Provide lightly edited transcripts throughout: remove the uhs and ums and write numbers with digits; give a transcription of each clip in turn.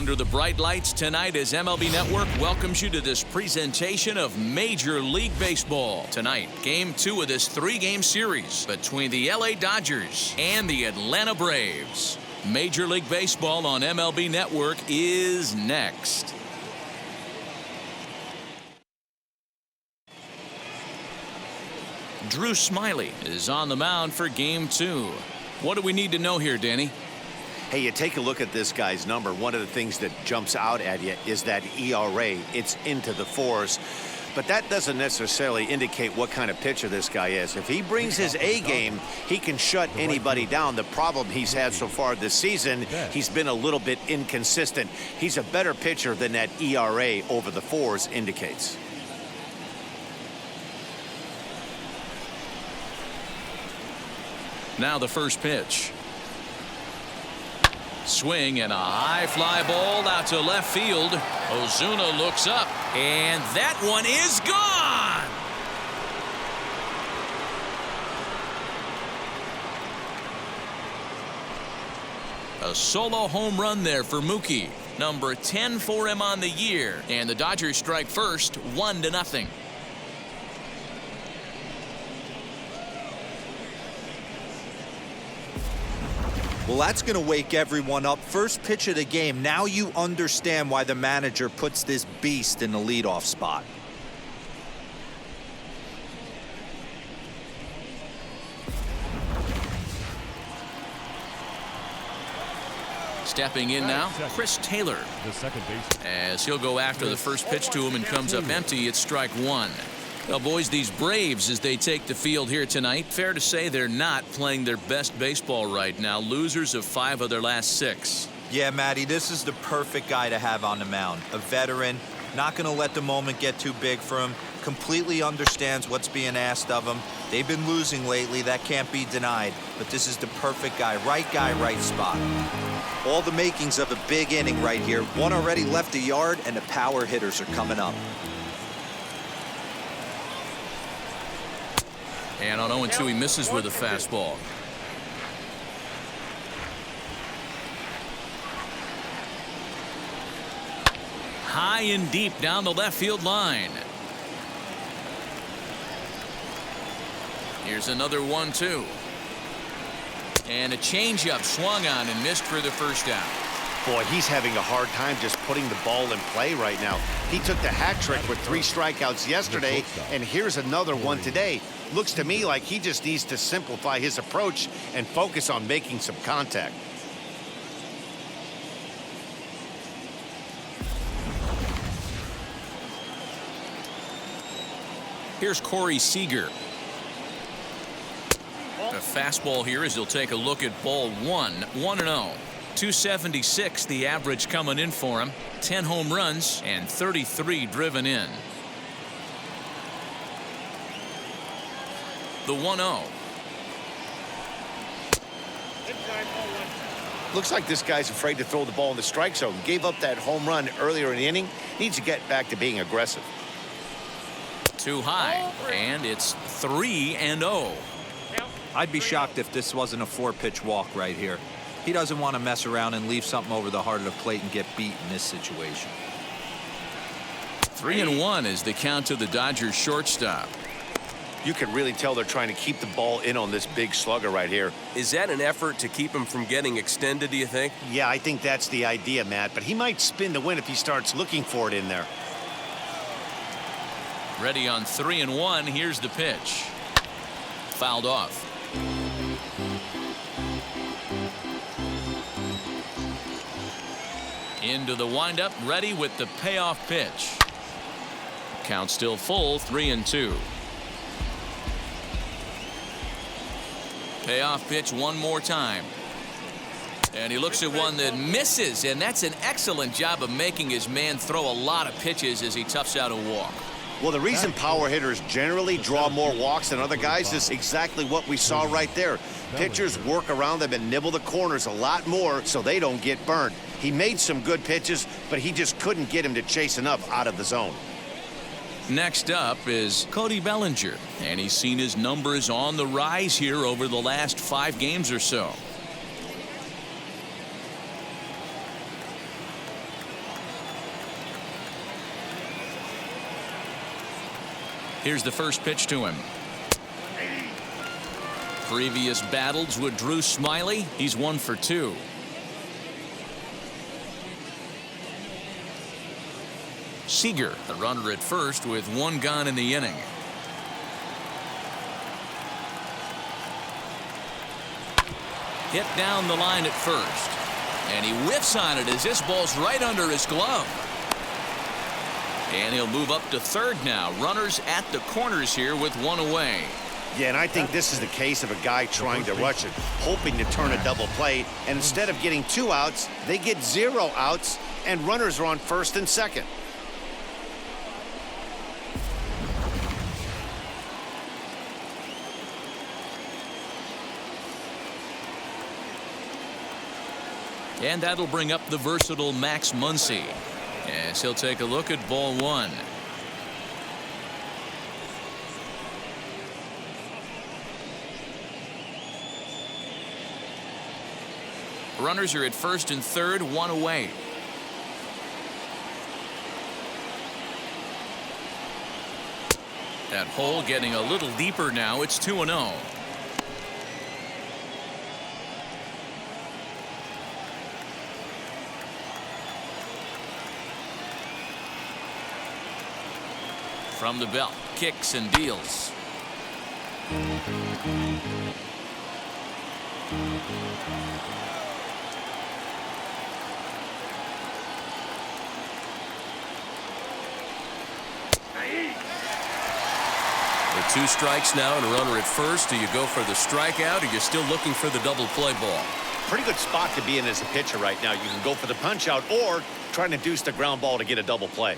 Under the bright lights tonight as MLB Network welcomes you to this presentation of Major League Baseball. Tonight, Game 2 of this 3-game series between the LA Dodgers and the Atlanta Braves. Major League Baseball on MLB Network is next. Drew Smyly is on the mound for Game 2. What do we need to know here, Danny? Hey, you take a look at this guy's number. One of the things that jumps out at you is that ERA. It's into the 4s. But that doesn't necessarily indicate what kind of pitcher this guy is. If he brings his A game, he can shut anybody down. The problem he's had so far this season, he's been a little bit inconsistent. He's a better pitcher than that ERA over the 4s indicates. Now the first pitch. Swing and a high fly ball out to left field. Ozuna looks up, and that one is gone. A solo home run there for Mookie. Number 10 for him on the year. And the Dodgers strike first, 1-0. Well, that's going to wake everyone up. First pitch of the game. Now you understand why the manager puts this beast in the leadoff spot. Stepping in now, Chris Taylor. The second base. As he'll go after the first pitch to him and comes up empty, it's strike one. Well, boys, these Braves, as they take the field here tonight, fair to say they're not playing their best baseball right now. Losers of 5 of their last 6. Yeah, Matty, this is the perfect guy to have on the mound. A veteran, not going to let the moment get too big for him, completely understands what's being asked of him. They've been losing lately, that can't be denied, but this is the perfect guy, right spot. All the makings of a big inning right here. One already left the yard, and the power hitters are coming up. And on 0-2, he misses with a fastball. High and deep down the left field line. Here's another 1-2. And a changeup swung on and missed for the first out. Boy, he's having a hard time just putting the ball in play right now. He took the hat trick with 3 strikeouts yesterday, and here's another one today. Looks to me like he just needs to simplify his approach and focus on making some contact. Here's Corey Seeger. A fastball here as he'll take a look at ball 1. 1-0. 276 the average coming in for him. 10 home runs and 33 driven in. The 1-0. Looks like this guy's afraid to throw the ball in the strike zone. Gave up that home run earlier in the inning. Needs to get back to being aggressive. Too high, and it's 3-0. I'd be shocked if this wasn't a 4-pitch walk right here. He doesn't want to mess around and leave something over the heart of the plate and get beat in this situation. 3-1 is the count to the Dodgers shortstop. You can really tell they're trying to keep the ball in on this big slugger right here. Is that an effort to keep him from getting extended, do you think? Yeah, I think that's the idea, Matt, but he might spin to win if he starts looking for it in there. Ready on 3-1. Here's the pitch. Fouled off. Into the windup, ready with the payoff pitch. Count still full, 3-2. Payoff pitch one more time. And he looks at one that misses, and that's an excellent job of making his man throw a lot of pitches as he toughs out a walk. Well, the reason power hitters generally draw more walks than other guys is exactly what we saw right there. Pitchers work around them and nibble the corners a lot more so they don't get burned. He made some good pitches, but he just couldn't get him to chase enough out of the zone. Next up is Cody Bellinger, and he's seen his numbers on the rise here over the last 5 games or so. Here's the first pitch to him. Previous battles with Drew Smiley. He's 1 for 2. Seeger, the runner at first with 1 gone in the inning. Hit down the line at first. And he whiffs on it as this ball's right under his glove. And he'll move up to third now. Runners at the corners here with 1 away. Yeah, and I think this is the case of a guy trying to rush it, hoping to turn a double play. And instead of getting 2 outs, they get 0 outs, and runners are on first and second. And that'll bring up the versatile Max Muncy as he'll take a look at ball 1. Runners are at first and third, 1 away. That hole getting a little deeper now. It's 2-0. From the belt, kicks and deals. With 2 strikes now and a runner at first, do you go for the strikeout or you're still looking for the double play ball? Pretty good spot to be in as a pitcher right now. You can go for the punch out or try to deuce the ground ball to get a double play.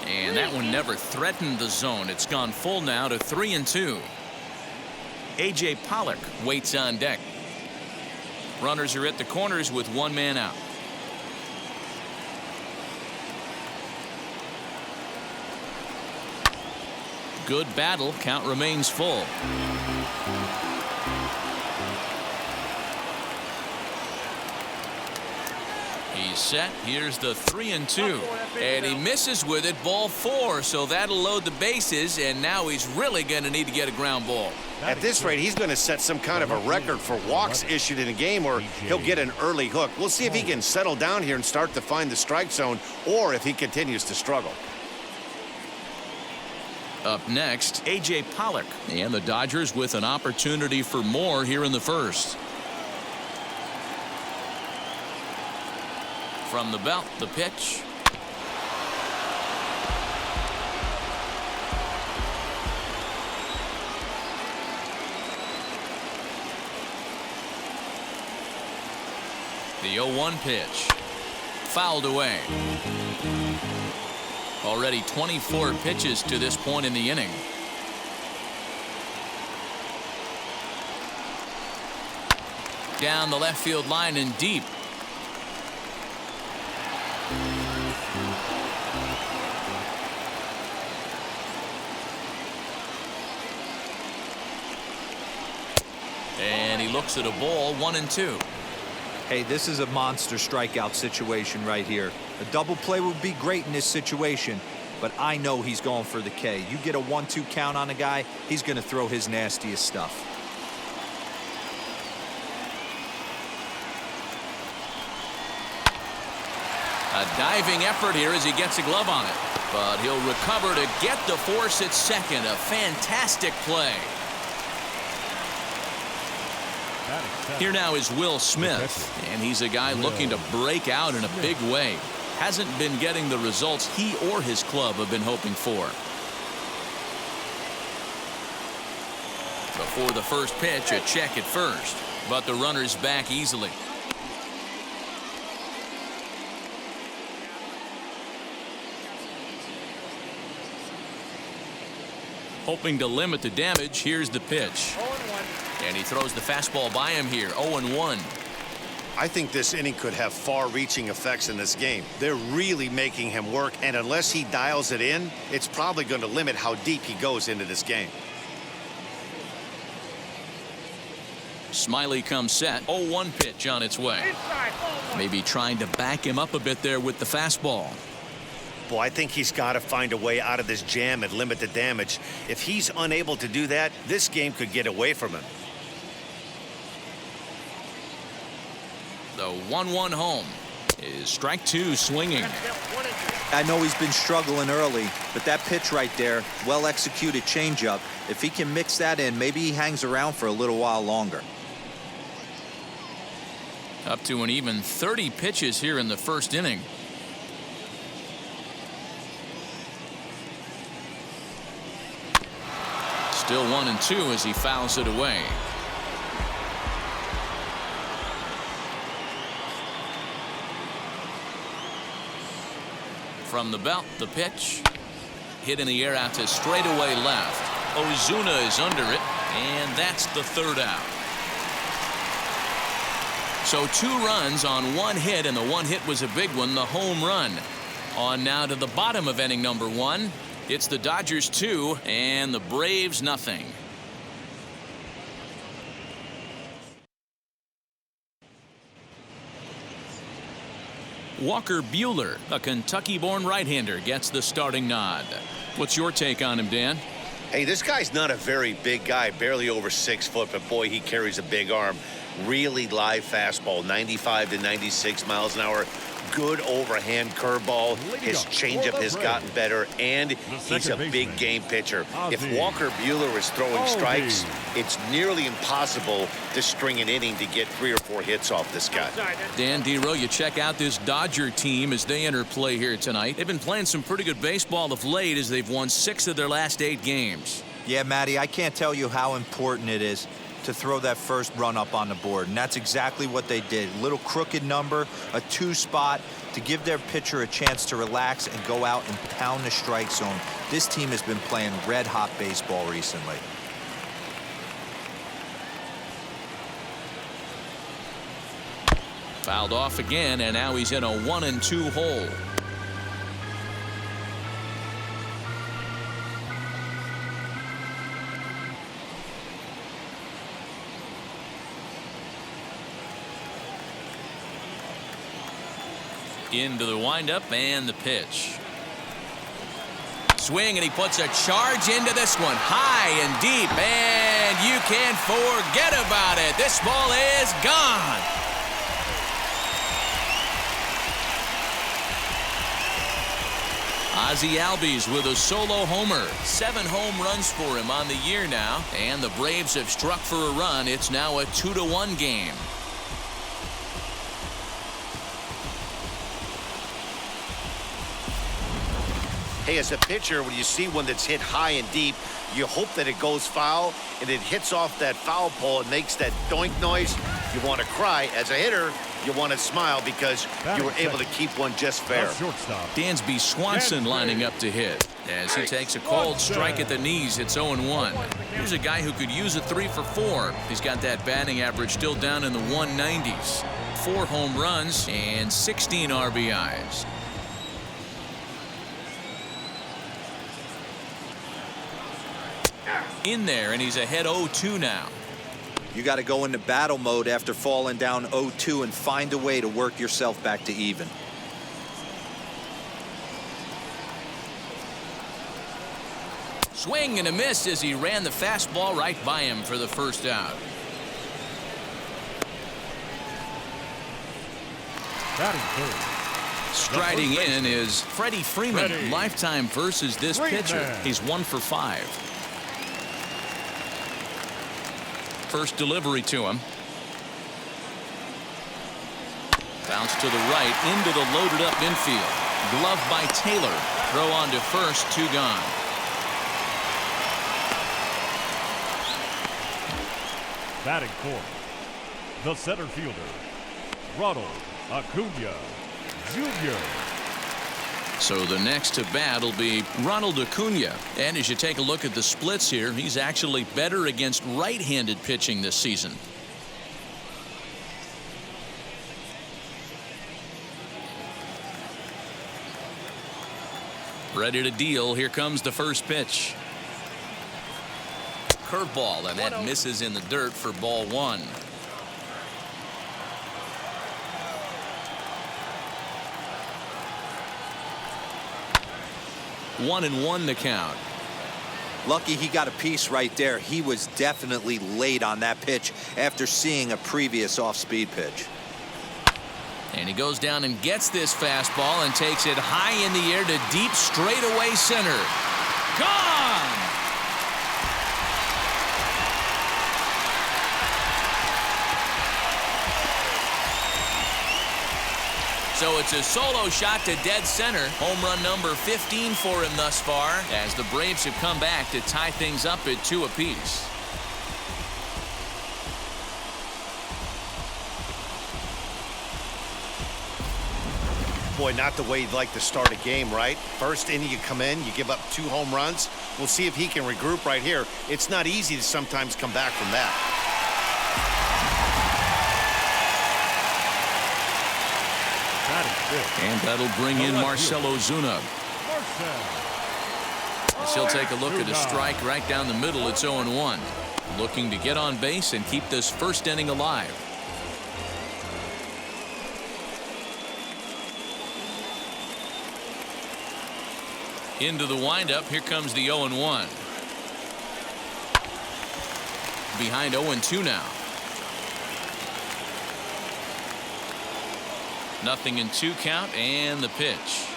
And that one never threatened the zone. It's gone full now to 3-2. A.J. Pollock waits on deck. Runners are at the corners with 1 man out. Good battle. Count remains full. He's set. Here's the 3-2. And he misses with it. Ball 4. So that'll load the bases. And now he's really going to need to get a ground ball. At this rate, he's going to set some kind of a record for walks issued in a game, or he'll get an early hook. We'll see if he can settle down here and start to find the strike zone, or if he continues to struggle. Up next, A.J. Pollock. And the Dodgers with an opportunity for more here in the first. From the belt, the pitch. The 0-1 pitch. Fouled away. Already 24 pitches to this point in the inning. Down the left field line and deep. And he looks at a ball, 1-2. Hey, this is a monster strikeout situation right here. A double play would be great in this situation, but I know he's going for the K. You get a 1-2 count on a guy, he's going to throw his nastiest stuff. A diving effort here as he gets a glove on it, but he'll recover to get the force at second. A fantastic play. Here now is Will Smith, and he's a guy looking to break out in a big way. Hasn't been getting the results he or his club have been hoping for. Before the first pitch, a check at first, but the runner's back easily. Hoping to limit the damage, here's the pitch. And he throws the fastball by him here, 0-1. I think this inning could have far-reaching effects in this game. They're really making him work, and unless he dials it in, it's probably going to limit how deep he goes into this game. Smiley comes set. 0-1 pitch on its way. Maybe trying to back him up a bit there with the fastball. Boy, I think he's got to find a way out of this jam and limit the damage. If he's unable to do that, this game could get away from him. The 1-1 home is strike two swinging. I know he's been struggling early, but that pitch right there, well executed changeup. If he can mix that in, maybe he hangs around for a little while longer. Up to an even 30 pitches here in the first inning. Still 1-2 as he fouls it away. From the belt, the pitch. Hit in the air out to straightaway left. Ozuna is under it, and that's the third out. So 2 runs on 1 hit, and the 1 hit was a big one, the home run. On now to the bottom of inning number 1. It's the Dodgers 2 and the Braves nothing. Walker Buehler, a Kentucky-born right-hander, gets the starting nod. What's your take on him, Dan? Hey, this guy's not a very big guy, barely over 6 foot, but boy, he carries a big arm. Really live fastball, 95 to 96 miles an hour. Good overhand curveball. His changeup has gotten better, and he's a big game pitcher. If Walker Buehler is throwing strikes, it's nearly impossible to string an inning to get 3 or 4 hits off this guy. Dan Dero, you check out this Dodger team as they enter play here tonight. They've been playing some pretty good baseball of late as they've won 6 of their last 8 games. Yeah, Matty, I can't tell you how important it is to throw that first run up on the board, and that's exactly what they did. Little crooked number, a 2 spot to give their pitcher a chance to relax and go out and pound the strike zone. This team has been playing red-hot baseball recently. Fouled off again, and now he's in a 1-2 hole. Into the windup and the pitch. Swing, and he puts a charge into this one, high and deep, and you can't forget about it. This ball is gone. Ozzie Albies with a solo homer. 7 home runs for him on the year now, and the Braves have struck for a run. It's now a 2-1 game. Hey, as a pitcher, when you see one that's hit high and deep, you hope that it goes foul, and it hits off that foul pole and makes that doink noise. You want to cry. As a hitter, you want to smile because you were able to keep one just fair. Dansby Swanson lining up to hit. As he takes a cold strike at the knees, it's 0-1. Here's a guy who could use a 3 for 4. He's got that batting average still down in the 190s. 4 home runs and 16 RBIs. In there, and he's ahead 0-2 now. You got to go into battle mode after falling down 0-2 and find a way to work yourself back to even. Swing and a miss as he ran the fastball right by him for the first out. Striding in is Freddy Freeman. Lifetime versus this pitcher. He's 1 for 5. First delivery to him. Bounce to the right into the loaded up infield. Glove by Taylor. Throw on to first, 2 gone. Batting fourth, the center fielder, Ronald Acuna Jr. So the next to bat will be Ronald Acuna. And as you take a look at the splits here, he's actually better against right-handed pitching this season. Ready to deal. Here comes the first pitch. Curveball, and that misses in the dirt for ball 1. 1-1 the count. Lucky he got a piece right there. He was definitely late on that pitch after seeing a previous off-speed pitch. And he goes down and gets this fastball and takes it high in the air to deep straightaway center. Gone! So it's a solo shot to dead center. Home run number 15 for him thus far, as the Braves have come back to tie things up at 2 apiece. Boy, not the way you'd like to start a game, right? First inning, you come in, you give up 2 home runs. We'll see if he can regroup right here. It's not easy to sometimes come back from that. And that'll bring in Marcell Ozuna. As he'll take a look at a strike right down the middle. It's 0-1. Looking to get on base and keep this first inning alive. Into the windup. Here comes the 0-1. Behind 0-2 now. 0-2 count, and the pitch.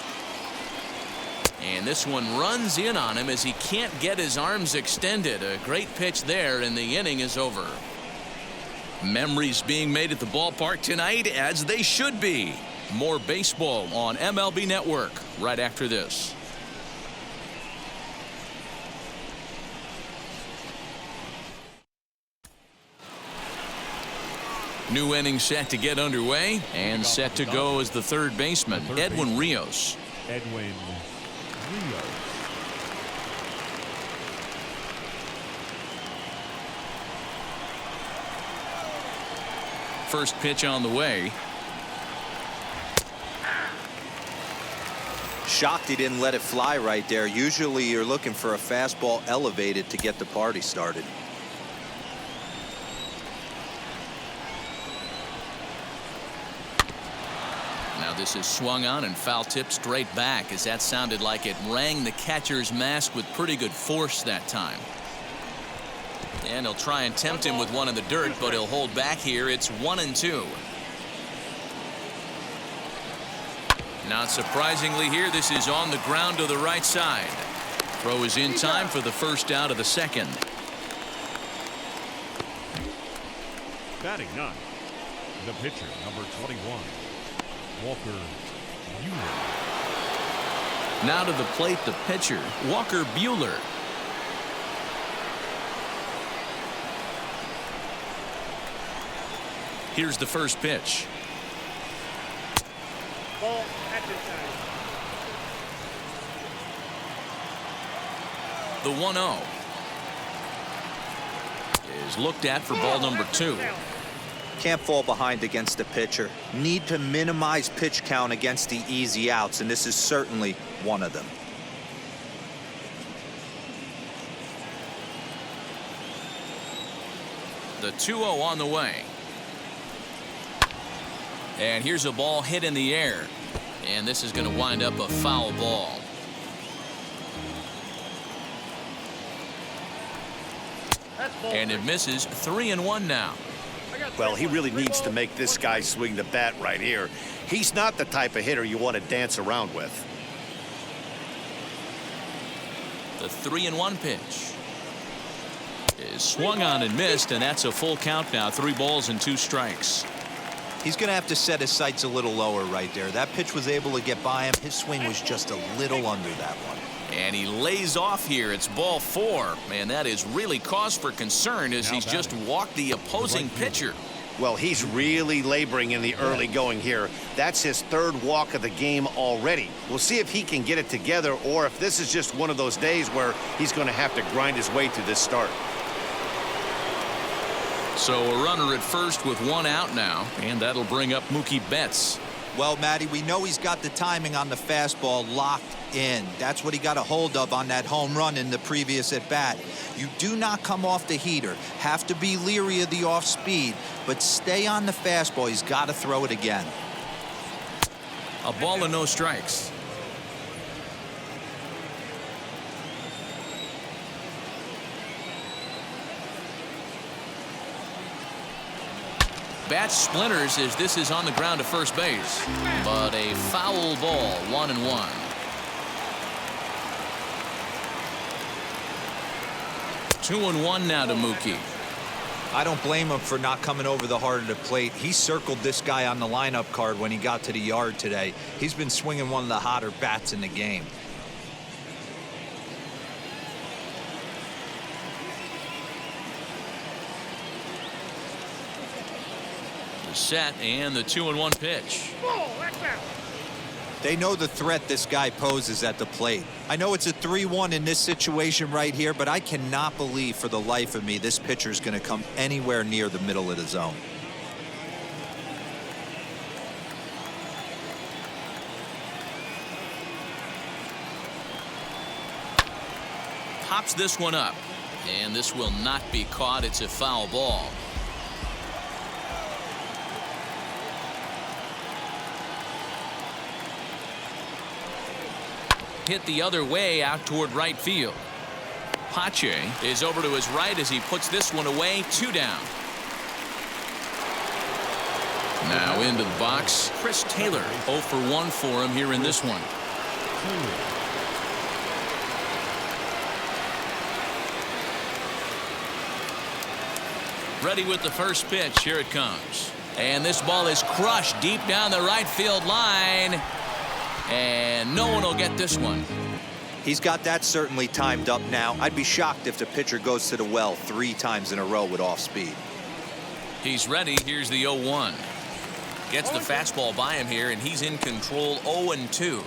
And this one runs in on him as he can't get his arms extended. A great pitch there, and the inning is over. Memories being made at the ballpark tonight, as they should be. More baseball on MLB Network right after this. New inning set to get underway, and set to go as the third baseman, Edwin Rios. Edwin Rios. First pitch on the way. Shocked he didn't let it fly right there. Usually you're looking for a fastball elevated to get the party started. This is swung on and foul tip straight back, as that sounded like it rang the catcher's mask with pretty good force that time. And he'll try and tempt him with one in the dirt, but he'll hold back here. It's 1-2. Not surprisingly here, this is on the ground to the right side. Throw is in time for the first out of the second. Batting 9, the pitcher, number 21. Walker Buehler. Now to the plate, the pitcher, Walker Buehler. Here's the first pitch. Ball at the time. The 1-0 is looked at for ball number 2. Can't fall behind against the pitcher. Need to minimize pitch count against the easy outs, and this is certainly one of them. The 2-0 on the way. And here's a ball hit in the air. And this is going to wind up a foul ball. And it misses. 3-1 now. Well, he really needs to make this guy swing the bat right here. He's not the type of hitter you want to dance around with. The 3-1 pitch is swung on and missed, and that's a full count now. 3 balls and 2 strikes. He's going to have to set his sights a little lower right there. That pitch was able to get by him. His swing was just a little under that one. And he lays off here. It's ball 4. Man, that is really cause for concern, as he's just walked the opposing pitcher. Well, he's really laboring in the early going here. That's his 3rd walk of the game already. We'll see if he can get it together, or if this is just one of those days where he's going to have to grind his way to this start. So a runner at first with 1 out now, and that'll bring up Mookie Betts. Well, Matty, we know he's got the timing on the fastball locked in. That's what he got a hold of on that home run in the previous at-bat. You do not come off the heater. Have to be leery of the off-speed, but stay on the fastball. He's got to throw it again. A ball and no strikes. Bat splinters as this is on the ground to first base. But a foul ball, 1-1. Two and one now to Mookie. I don't blame him for not coming over the heart of the plate. He circled this guy on the lineup card when he got to the yard today. He's been swinging one of the hotter bats in the game. The set and the 2-1 pitch. They know the threat this guy poses at the plate. I know it's a 3-1 in this situation right here, but I cannot believe for the life of me this pitcher is going to come anywhere near the middle of the zone. Pops this one up, and this will not be caught. It's a foul ball. Hit the other way out toward right field. Pache is over to his right as he puts this one away. 2 down. Now into the box, Chris Taylor. 0 for 1 for him here in this one. Ready with the first pitch. Here it comes. And this ball is crushed deep down the right field line. And no one will get this one. He's got that certainly timed up now. I'd be shocked if the pitcher goes to the well 3 times in a row with off speed. He's ready. Here's the 0-1. Gets the fastball by him here, and he's in control. 0-2.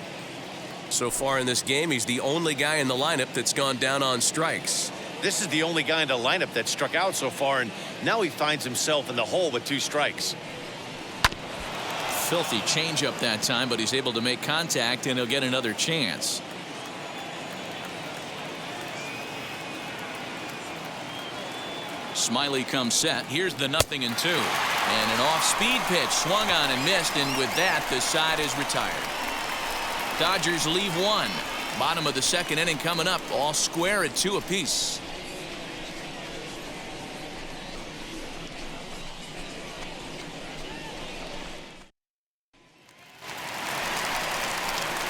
So far in this game, he's the only guy in the lineup that's gone down on strikes. This is the only guy in the lineup that struck out so far, and now he finds himself in the hole with 2 strikes. Filthy changeup that time, but he's able to make contact, and he'll get another chance. Smiley comes set. Here's the 0-2. And an off-speed pitch swung on and missed, and with that, the side is retired. Dodgers leave 1. Bottom of the 2nd inning coming up, all square at 2 apiece.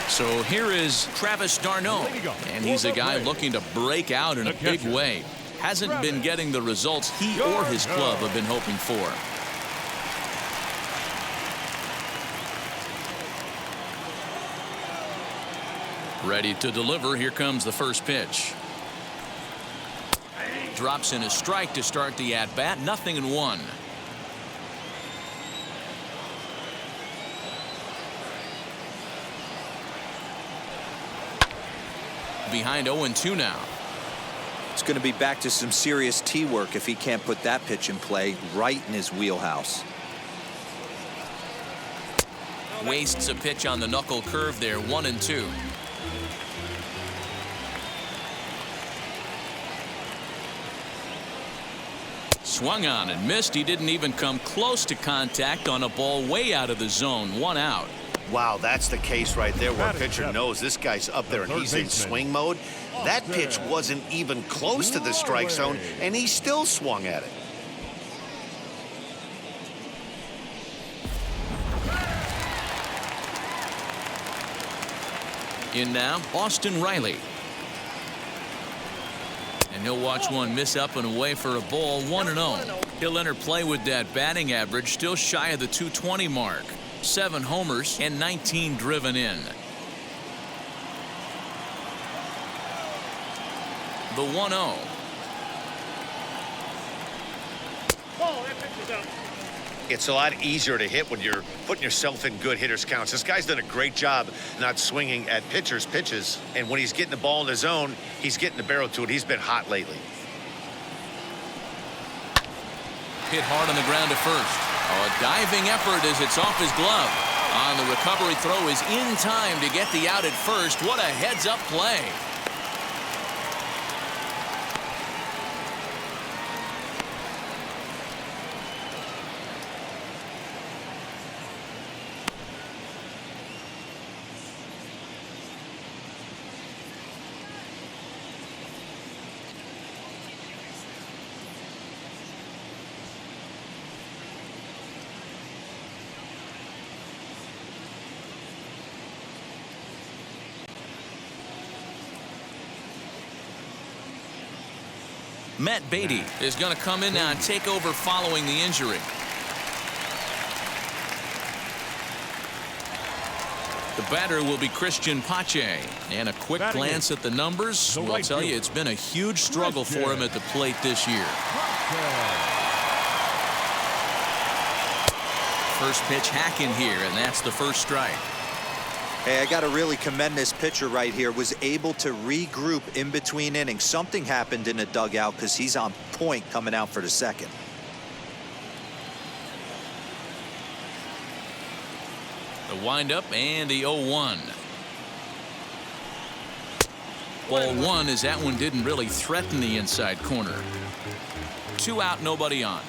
So here is Travis d'Arnaud, and he's a guy looking to break out in a big way. Hasn't been getting the results he or his club have been hoping for. Ready to deliver. Here comes the first pitch. Drops in a strike to start the at-bat. 0-1. Behind 0-2 now. It's going to be back to some serious tee work if he can't put that pitch in play right in his wheelhouse. Wastes a pitch on the knuckle curve there. 1-2. Swung on and missed. He didn't even come close to contact on a ball way out of the zone. 1 out. Wow, that's the case right there where a pitcher knows this guy's up there and he's in swing mode. That pitch wasn't even close to the strike zone, and he still swung at it. In now, Austin Riley. And he'll watch one miss up and away for a ball. 1-0. He'll enter play with that batting average still shy of the 220 mark. 7 homers and 19 driven in. The 1-0. It's a lot easier to hit when you're putting yourself in good hitters counts. This guy's done a great job not swinging at pitchers' pitches, and when he's getting the ball in the zone, he's getting the barrel to it. He's been hot lately. Hit hard on the ground to first. A diving effort as it's off his glove. On the recovery throw is in time to get the out at first. What a heads-up play. Matt Beatty is going to come in now and take over following the injury. The batter will be Christian Pache. And a quick glance at the numbers will tell you it's been a huge struggle for him at the plate this year. First pitch hacking here, and that's the first strike. Hey, I got to really commend this pitcher right here. Was able to regroup in between innings. Something happened in the dugout because he's on point coming out for the second. The windup and the 0-1. Ball one, as that one didn't really threaten the inside corner. 2 out, nobody on.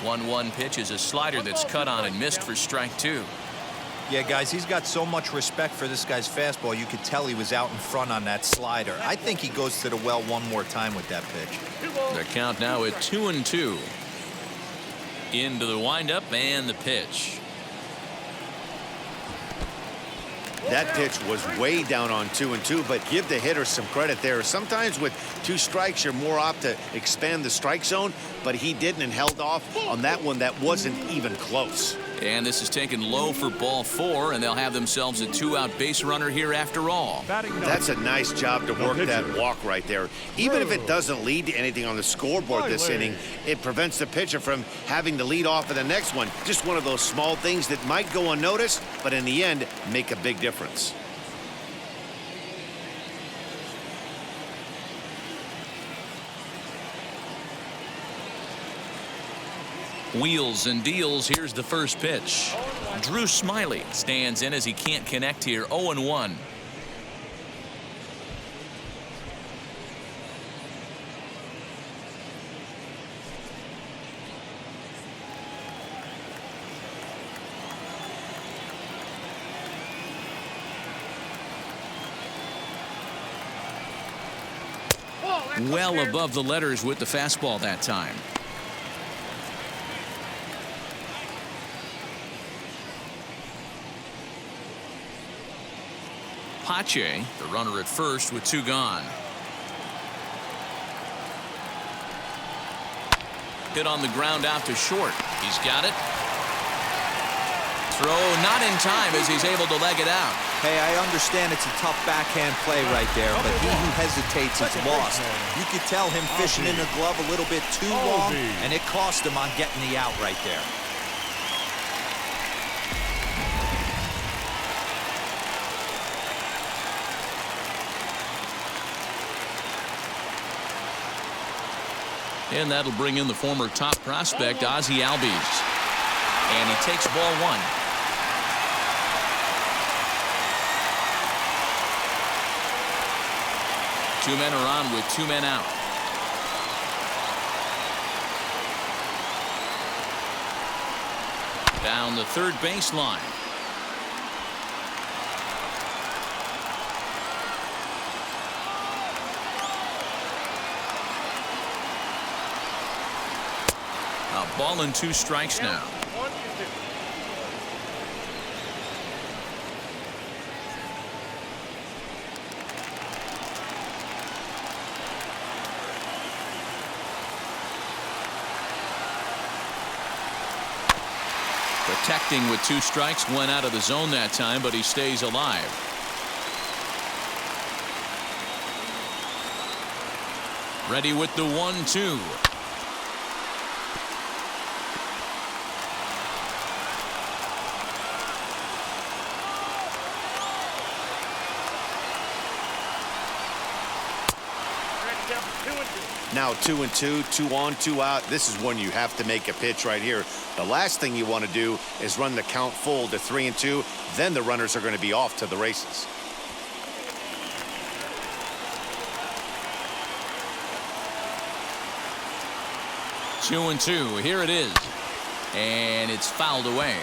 1-1 pitch is a slider that's cut on and missed for strike 2. Yeah, guys, he's got so much respect for this guy's fastball. You could tell he was out in front on that slider. I think he goes to the well one more time with that pitch. The count now at 2-2. Into the windup and the pitch. That pitch was way down on 2-2, but give the hitter some credit there. Sometimes with 2 strikes, you're more apt to expand the strike zone, but he didn't and held off on that one that wasn't even close. And this is taken low for ball 4, and they'll have themselves a 2-out base runner here after all. That's a nice job to work that walk right there. Even if it doesn't lead to anything on the scoreboard this inning, it prevents the pitcher from having to lead off in the next one. Just one of those small things that might go unnoticed, but in the end, make a big difference. Wheels and deals. Here's the first pitch. Drew Smiley stands in as he can't connect here. 0-1. Well above the letters with the fastball that time. Pache, the runner at first with 2 gone. Hit on the ground out to short. He's got it. Throw not in time as he's able to leg it out. Hey, I understand it's a tough backhand play right there, but he who hesitates is lost. You could tell him fishing in the glove a little bit too long, and it cost him on getting the out right there. And that'll bring in the former top prospect, Ozzie Albies. And he takes ball 1. Two men are on with 2 men out. Down the third baseline. A ball and 2 strikes now. Protecting with 2 strikes, went out of the zone that time, but he stays alive. Ready with the 1-2. Now 2-2, 2 on, 2 out. This is when you have to make a pitch right here. The last thing you want to do is run the count full to 3-2. Then the runners are going to be off to the races. Two and 2. Here it is. And it's fouled away.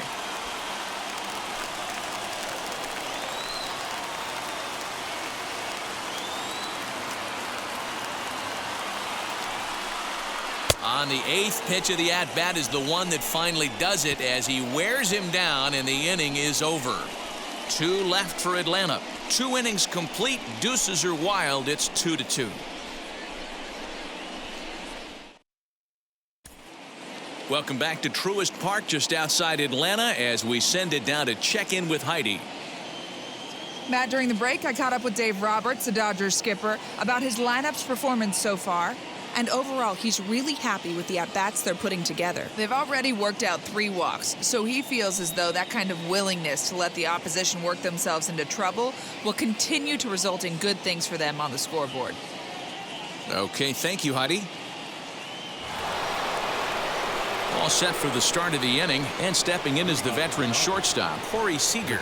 On the 8th pitch of the at-bat is the one that finally does it as he wears him down and the inning is over. 2 left for Atlanta. 2 innings complete. Deuces are wild. It's 2-2. Welcome back to Truist Park just outside Atlanta as we send it down to check in with Heidi. Matt, during the break, I caught up with Dave Roberts, the Dodgers skipper, about his lineup's performance so far. And overall, he's really happy with the at-bats they're putting together. They've already worked out 3 walks, so he feels as though that kind of willingness to let the opposition work themselves into trouble will continue to result in good things for them on the scoreboard. Okay, thank you, Heidi. All set for the start of the inning, and stepping in is the veteran shortstop, Corey Seeger.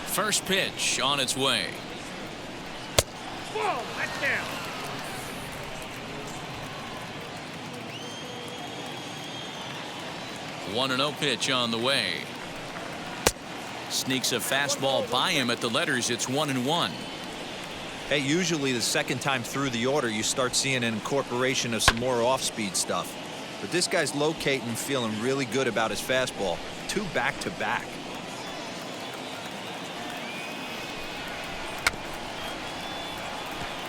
First pitch on its way. Whoa, that's down. One 1-0 pitch on the way. Sneaks a fastball by him at the letters. It's 1-1. Hey, usually the second time through the order, you start seeing an incorporation of some more off-speed stuff. But this guy's locating and feeling really good about his fastball. 2 back-to-back.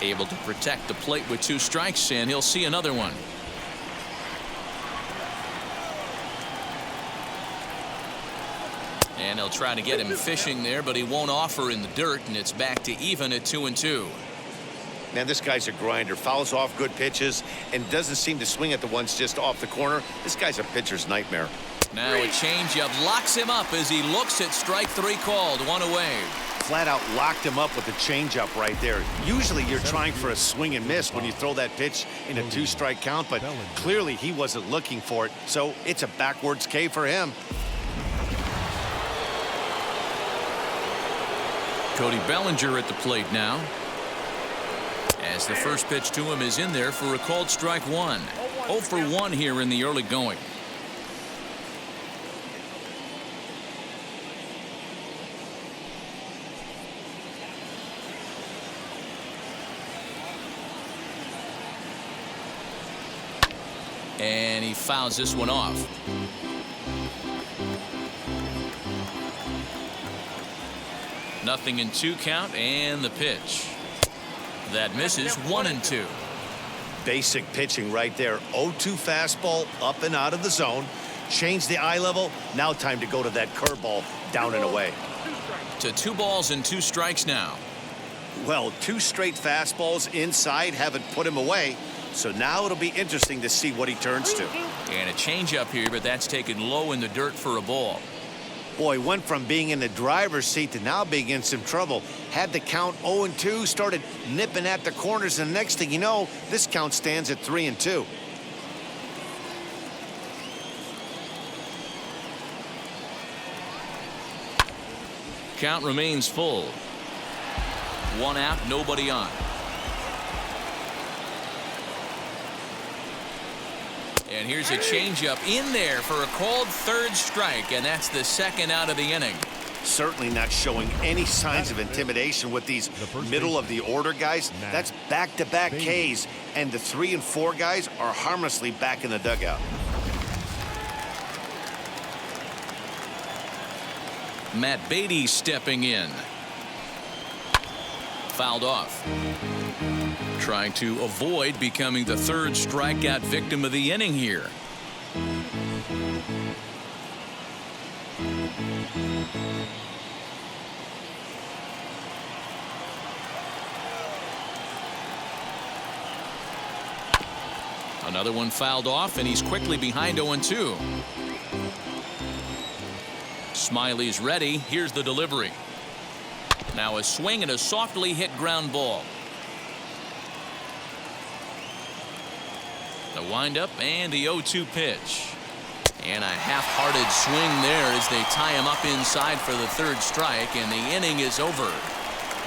Able to protect the plate with 2 strikes, and he'll see another one. And he'll try to get him fishing there, but he won't offer in the dirt, and it's back to even at 2-2. Man, this guy's a grinder. Fouls off good pitches and doesn't seem to swing at the ones just off the corner. This guy's a pitcher's nightmare. Now a changeup locks him up as he looks at strike 3 called. 1 away. Flat out locked him up with a changeup right there. Usually you're trying for a swing and miss when you throw that pitch in a 2-strike count, but clearly he wasn't looking for it, so it's a backwards K for him. Cody Bellinger at the plate now, as the first pitch to him is in there for a called strike 1. 0 for 1 here in the early going. And he fouls this one off. Nothing in 2 count, and the pitch. That misses. 1-2. Basic pitching right there. 0-2 fastball up and out of the zone. Change the eye level. Now time to go to that curveball down and away. To 2 balls and 2 strikes now. Well, 2 straight fastballs inside haven't put him away. So now it'll be interesting to see what he turns to. And a changeup here, but that's taken low in the dirt for a ball. Boy, went from being in the driver's seat to now being in some trouble. Had the count 0-2, started nipping at the corners, and the next thing you know, this count stands at 3-2. Count remains full. 1 out, nobody on. And here's a changeup in there for a called 3rd strike, and that's the 2nd out of the inning. Certainly not showing any signs of intimidation with these middle of the order guys. That's back-to-back Ks, and the 3 and 4 guys are harmlessly back in the dugout. Matt Beatty stepping in. Fouled off. Trying to avoid becoming the 3rd strikeout victim of the inning here. Another one fouled off, and he's quickly behind 0-2. Smiley's ready. Here's the delivery. Now a swing and a softly hit ground ball. The windup and the 0-2 pitch. And a half-hearted swing there as they tie him up inside for the 3rd strike, and the inning is over.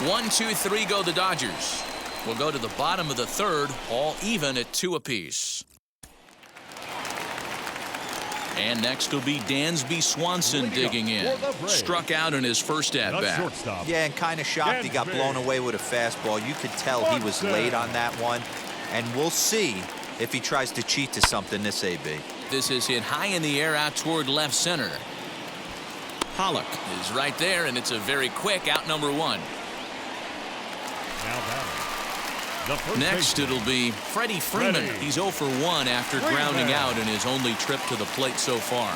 1, 2, 3 go the Dodgers. We'll go to the bottom of the 3rd, all even at 2 apiece. And next will be Dansby Swanson digging in. Struck out in his first at-bat. Yeah, and kind of shocked he got blown away with a fastball. You could tell he was late on that one. And we'll see if he tries to cheat to something this AB. This is hit high in the air out toward left center. Pollock is right there, and it's a very quick out number one. Next, it'll be Freddy Freeman. He's 0 for 1 after grounding out in his only trip to the plate so far.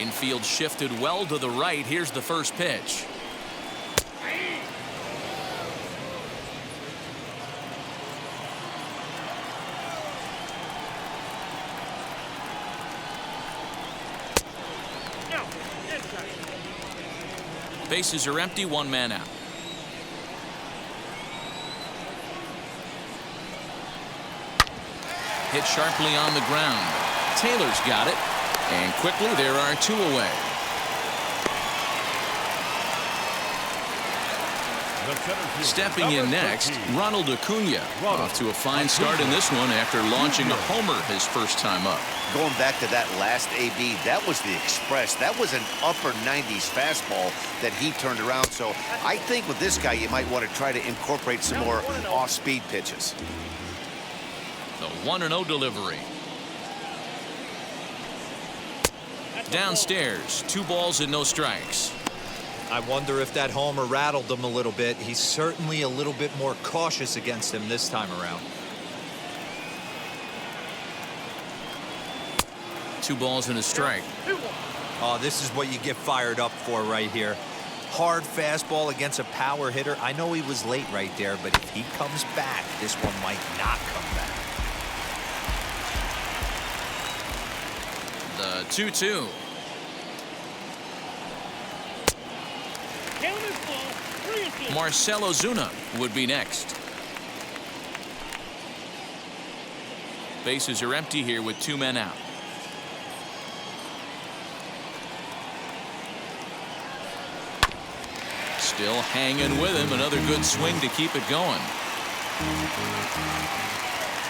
Infield shifted well to the right. Here's the first pitch. Bases are empty, one man out. Hit sharply on the ground. Taylor's got it. And quickly there are 2 away. Stepping in next, Ronald Acuna. Off to a fine start in this one after launching a homer his first time up. Going back to that last AB, that was the express. That was an upper 90s fastball that he turned around. So I think with this guy, you might want to try to incorporate some more off-speed pitches. The 1-0 delivery. Downstairs, 2 balls and no strikes. I wonder if that homer rattled him a little bit. He's certainly a little bit more cautious against him this time around. 2 balls and a strike. Oh, this is what you get fired up for right here. Hard fastball against a power hitter. I know he was late right there, but if he comes back, this one might not come back. The 2-2. Marcell Ozuna would be next. Bases are empty here with 2 men out. Still hanging with him. Another good swing to keep it going.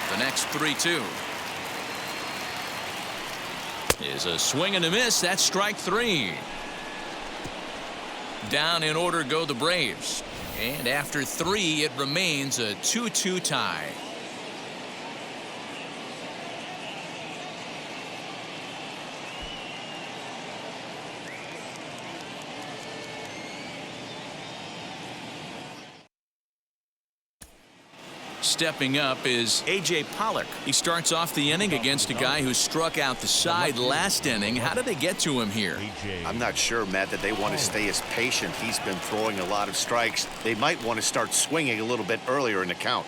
The next 3-2 is a swing and a miss. That's strike 3. Down in order go the Braves. And after 3, it remains a 2-2 tie. Stepping up is A.J. Pollock. He starts off the inning against a guy who struck out the side last inning. How did they get to him here? I'm not sure, Matt, that they want to stay as patient. He's been throwing a lot of strikes. They might want to start swinging a little bit earlier in the count.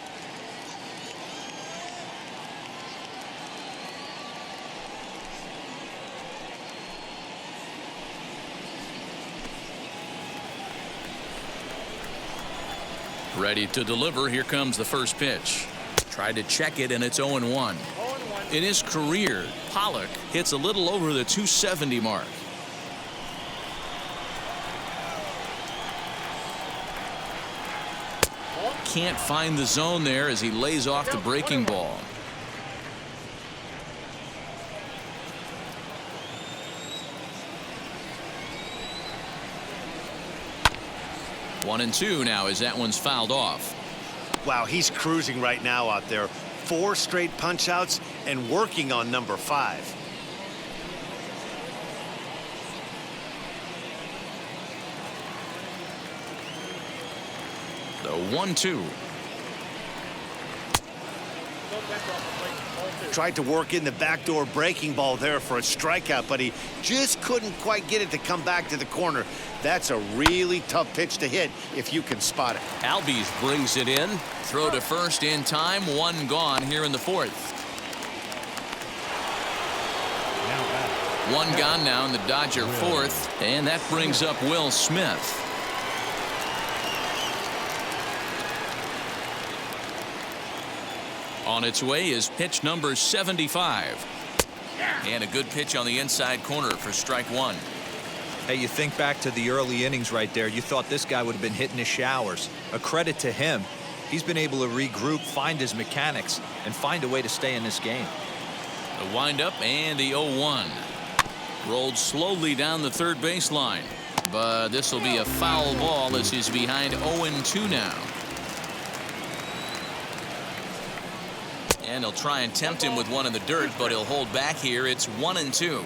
Ready to deliver. Here comes the first pitch. Tried to check it, and it's 0-1. In his career, Pollock hits a little over the 270 mark. Can't find the zone there as he lays off the breaking ball. One and 2 now as that one's fouled off. Wow, he's cruising right now out there. 4 straight punch outs and working on number 5. The 1-2. Tried to work in the backdoor breaking ball there for a strikeout, but he just couldn't quite get it to come back to the corner. That's a really tough pitch to hit if you can spot it. Albies brings it in. Throw to first in time. 1 gone here in the 4th. 1 gone now in the Dodger 4th, and that brings up Will Smith. On its way is pitch number 75. And a good pitch on the inside corner for strike 1. Hey, you think back to the early innings right there. You thought this guy would have been hitting his showers. A credit to him. He's been able to regroup, find his mechanics, and find a way to stay in this game. The windup and the 0-1. Rolled slowly down the third baseline. But this will be a foul ball as he's behind 0-2 now. And he'll try and tempt him with one in the dirt, but he'll hold back here. It's 1-2.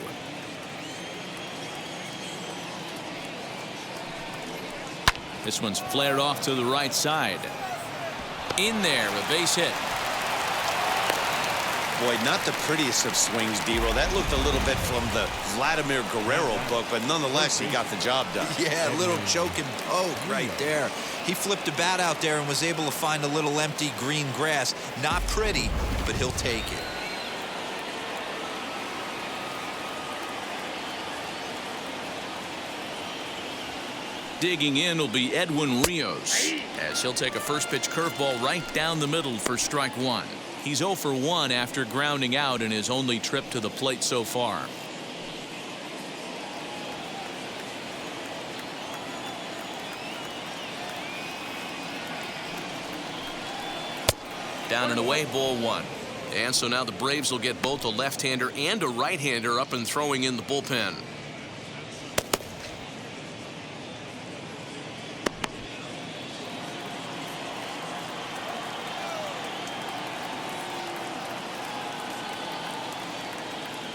This one's flared off to the right side. In there, a base hit. Boy, not the prettiest of swings, D-Roll. That looked a little bit from the Vladimir Guerrero book, but nonetheless, he got the job done. Yeah, a little choke and poke right there. He flipped a bat out there and was able to find a little empty green grass. Not pretty, but he'll take it. Digging in will be Edwin Rios, as he'll take a first pitch curveball right down the middle for strike one. He's 0 for 1 after grounding out in his only trip to the plate so far. Down and away, ball one. And so now the Braves will get both a left-hander and a right-hander up and throwing in the bullpen.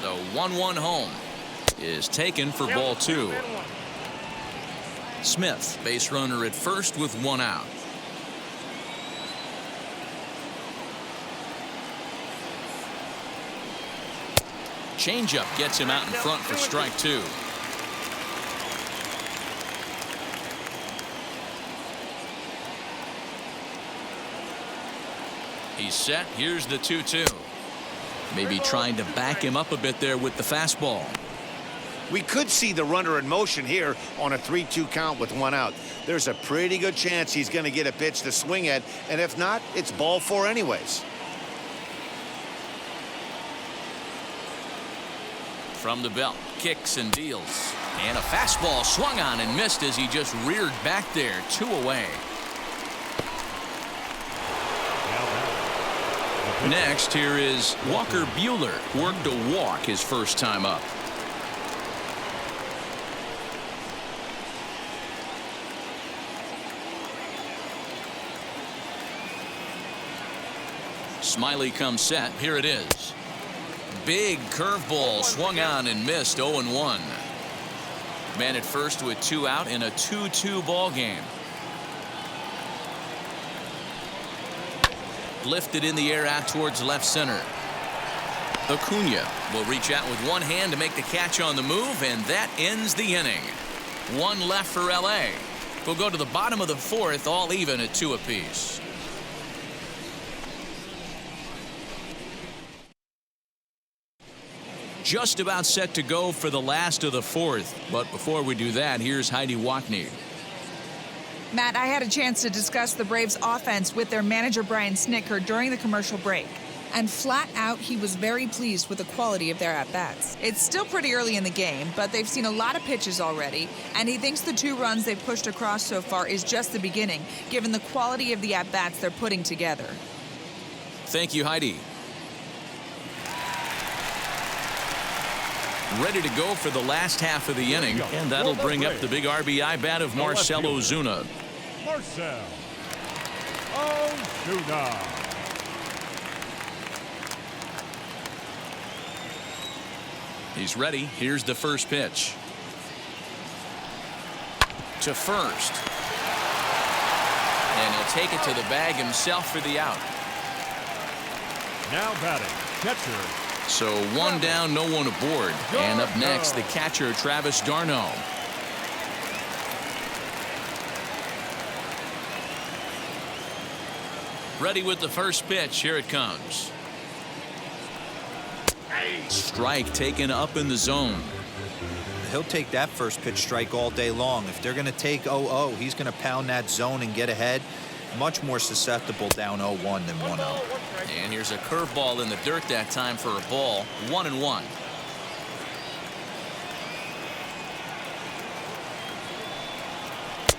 The 1-1 home is taken for ball two. Smith, base runner at first with one out. Changeup gets him out in front for strike two. He's set. Here's the 2-2. Maybe trying to back him up a bit there with the fastball. We could see the runner in motion here on a 3-2 count with one out. There's a pretty good chance he's going to get a pitch to swing at, and if not, it's ball four anyways. From the belt, kicks and deals. And a fastball swung on and missed as he just reared back there, 2 away. Next, here is Walker Buehler. Worked a walk his first time up. Smiley comes set. Here it is. Big curveball swung on and missed. 0-1. Man at first with 2 out in a 2-2 ball game. Lifted in the air out towards left center. Acuna will reach out with one hand to make the catch on the move, and that ends the inning. 1 left for LA. We'll go to the bottom of the 4th, all even at 2 apiece. Just about set to go for the last of the 4th, but before we do that, here's Heidi Watney. Matt, I had a chance to discuss the Braves' offense with their manager Brian Snitker during the commercial break. And flat out, he was very pleased with the quality of their at-bats. It's still pretty early in the game, but they've seen a lot of pitches already, and he thinks the 2 runs they've pushed across so far is just the beginning, given the quality of the at-bats they're putting together. Thank you, Heidi. Ready to go for the last half of the inning, and that'll bring up the big RBI bat of Marcell Ozuna. Marcell Ozuna. He's ready. Here's the first pitch. To first. And he'll take it to the bag himself for the out. Now batting, catcher. So 1 down, no one aboard. And up next, the catcher, Travis d'Arnaud. Ready with the first pitch. Here it comes. Strike taken up in the zone. He'll take that first pitch strike all day long. If they're going to take 0-0, he's going to pound that zone and get ahead. Much more susceptible down 0-1 than 1-0. And here's a curveball in the dirt that time for a ball. 1-1.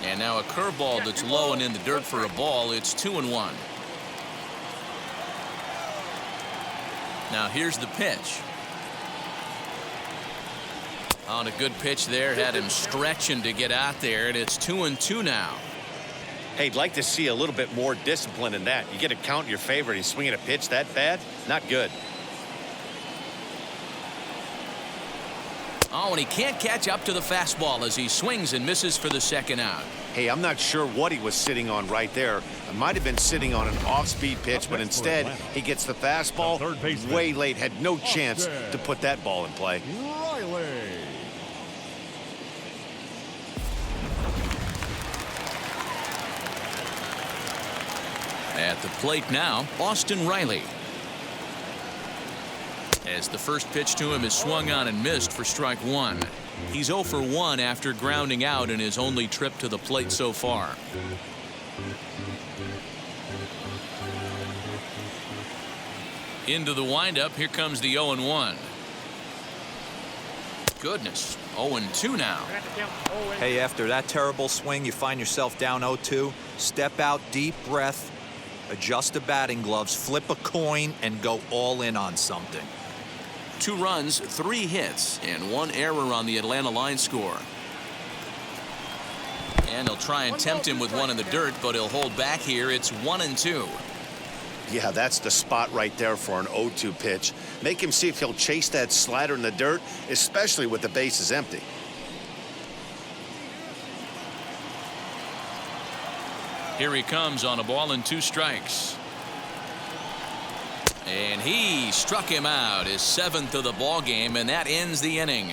And now a curveball that's low and in the dirt for a ball. It's 2-1. Now here's the pitch. On a good pitch there, had him stretching to get out there, and it's 2-2 now. Hey, I'd like to see a little bit more discipline in that. You get a count in your favor and he's swinging a pitch that bad? Not good. Oh, and he can't catch up to the fastball as he swings and misses for the second out. Hey, I'm not sure what he was sitting on right there. It might have been sitting on an off-speed pitch, but instead he gets the fastball way late. Had no chance to put that ball in play. Riley. At the plate now, Austin Riley. As the first pitch to him is swung on and missed for strike one. He's 0 for 1 after grounding out in his only trip to the plate so far. Into the windup, here comes the 0-1. Goodness, 0-2 now. Hey, after that terrible swing, you find yourself down 0-2. Step out, deep breath, adjust the batting gloves, flip a coin, and go all in on something. 2 runs, 3 hits, and 1 error on the Atlanta line score. And he'll try and tempt him with one in the dirt, but he'll hold back here. It's 1-2. Yeah, that's the spot right there for an 0-2 pitch. Make him see if he'll chase that slider in the dirt, especially with the bases empty. Here he comes on a ball and 2 strikes. And he struck him out, his 7th of the ball game, and that ends the inning.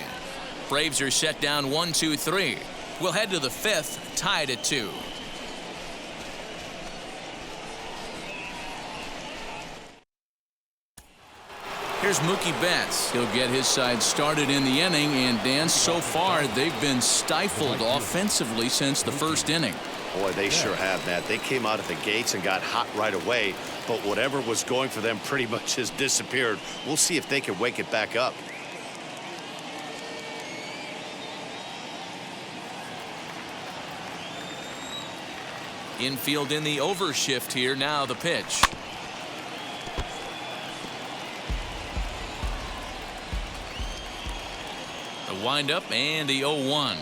Braves are set down 1-2-3. We'll head to the 5th, tied at 2. Here's Mookie Betts. He'll get his side started in the inning, and Dan, so far they've been stifled offensively since the first inning. Boy, they sure have, Matt. They came out of the gates and got hot right away, but whatever was going for them pretty much has disappeared. We'll see if they can wake it back up. Infield in the overshift here. Now the pitch. The windup and the 0-1.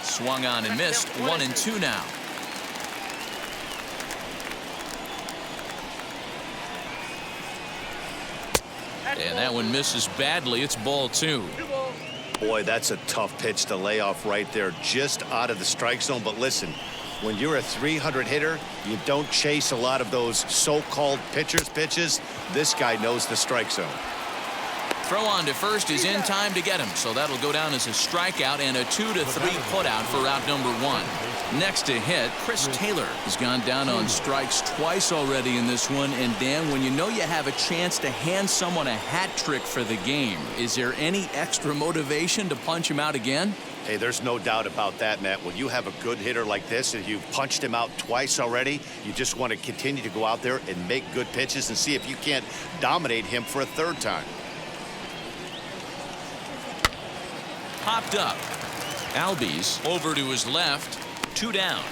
Swung on and missed. 1-2 now. And that one misses badly. It's ball 2. Boy, that's a tough pitch to lay off right there, just out of the strike zone. But listen, when you're a 300 hitter, you don't chase a lot of those so-called pitcher's pitches. This guy knows the strike zone. Throw on to first is in time to get him, so that'll go down as a strikeout and a 2-3 putout for out number 1. Next to hit, Chris Taylor has gone down on strikes twice already in this one. And Dan, when you know you have a chance to hand someone a hat trick for the game, is there any extra motivation to punch him out again? Hey, there's no doubt about that, Matt. When you have a good hitter like this and you've punched him out twice already, you just want to continue to go out there and make good pitches and see if you can't dominate him for a 3rd time. Popped up. Albies over to his left. 2 down.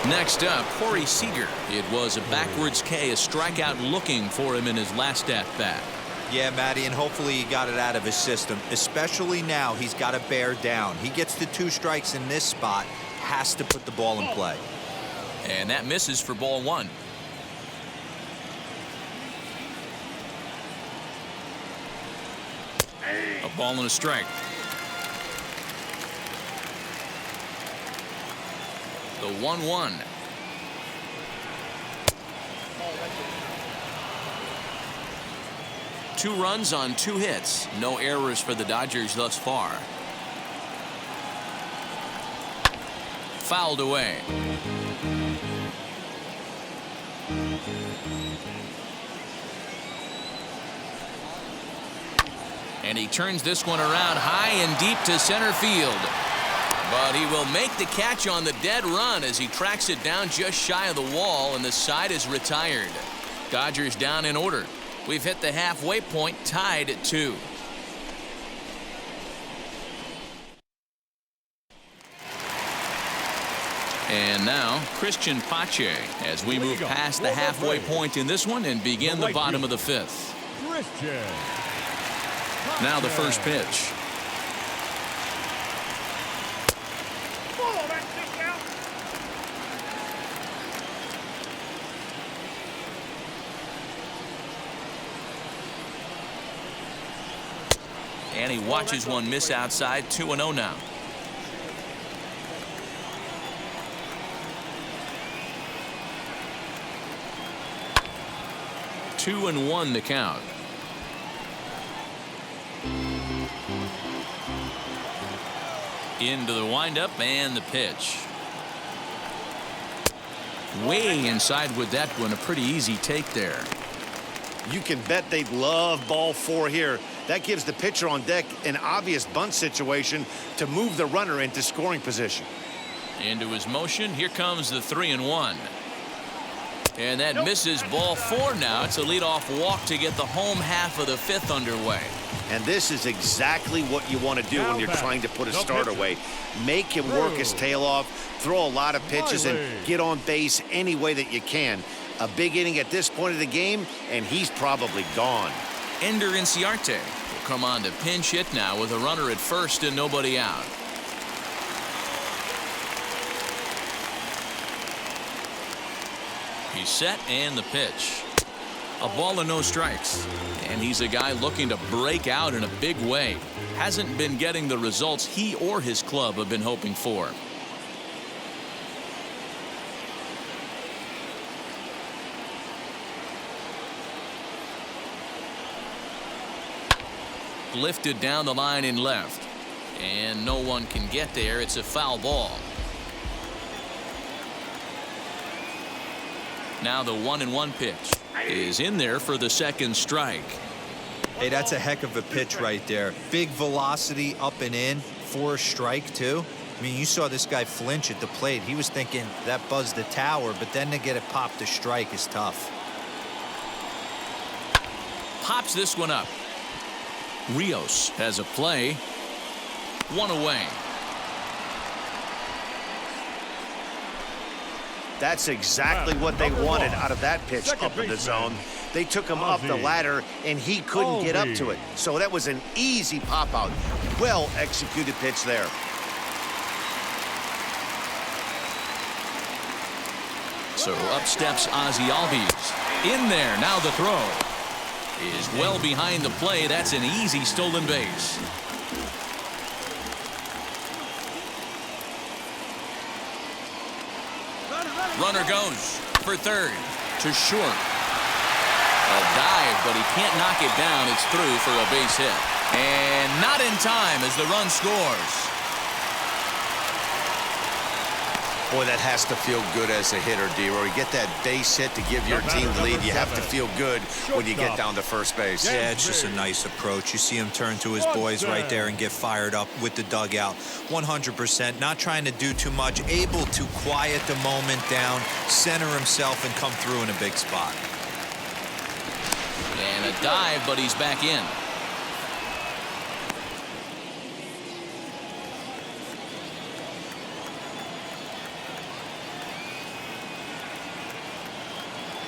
Next up, Corey Seeger. It was a backwards K, a strikeout looking for him in his last at-bat. Yeah, Matty, and hopefully he got it out of his system. Especially now, he's got to bear down. He gets the 2 strikes in this spot, has to put the ball in play. And that misses for ball 1. A ball and a strike. The 1-1. Two runs on 2 hits. No errors for the Dodgers thus far. Fouled away. And he turns this one around high and deep to center field. But he will make the catch on the dead run as he tracks it down just shy of the wall, and the side is retired. Dodgers down in order. We've hit the halfway point, tied at 2. And now Christian Pache as we move past the halfway point in this one and begin the bottom of the fifth. Christian. Now the first pitch. And he watches one miss outside. 2-0 now. Two and one the count. Into the windup and the pitch. Way inside with that one. A pretty easy take there. You can bet they'd love ball 4 here. That gives the pitcher on deck an obvious bunt situation to move the runner into scoring position. Into his motion. Here comes the 3-1. And that misses ball 4 now. It's a leadoff walk to get the home half of the fifth underway. And this is exactly what you want to do when you're trying to put a start away. Make him work his tail off, throw a lot of pitches, and get on base any way that you can. A big inning at this point of the game, and he's probably gone. Ender Inciarte will come on to pinch hit now with a runner at first and nobody out. He's set and the pitch. A ball and no strikes. And he's a guy looking to break out in a big way. Hasn't been getting the results he or his club have been hoping for. Lifted down the line in left. And no one can get there. It's a foul ball. Now the 1-1 pitch is in there for the second strike. Hey, that's a heck of a pitch right there. Big velocity up and in for a strike, too. I mean, you saw this guy flinch at the plate. He was thinking that buzzed the tower, but then to get it popped to strike is tough. Pops this one up. Rios has a play. One away. That's exactly what they wanted out of that pitch up in the zone. They took him up the ladder, and he couldn't get up to it. So that was an easy pop-out. Well-executed pitch there. So up steps Ozzie Albies. In there. Now the throw is well behind the play. That's an easy stolen base. Runner goes for third to short. A dive, but he can't knock it down. It's through for a base hit. And not in time as the run scores. Boy, that has to feel good as a hitter, D-Roy. You get that base hit to give your team the lead. You have to feel good when you get down to first base. Yeah, it's just a nice approach. You see him turn to his boys right there and get fired up with the dugout. 100%, not trying to do too much, able to quiet the moment down, center himself, and come through in a big spot. And a dive, but he's back in.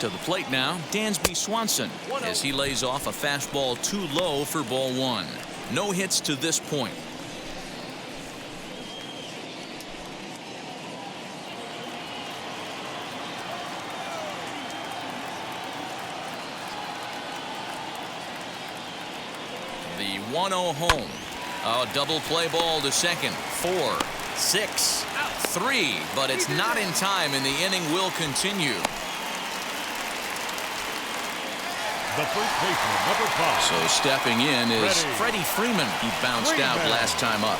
To the plate now, Dansby Swanson, as he lays off a fastball too low for ball 1. No hits to this point. The 1-0 home. A double play ball to second. 4, 6, 3, but it's not in time, and the inning will continue. The first baseman, number 5. So stepping in is Freddy Freeman. He bounced out last time up.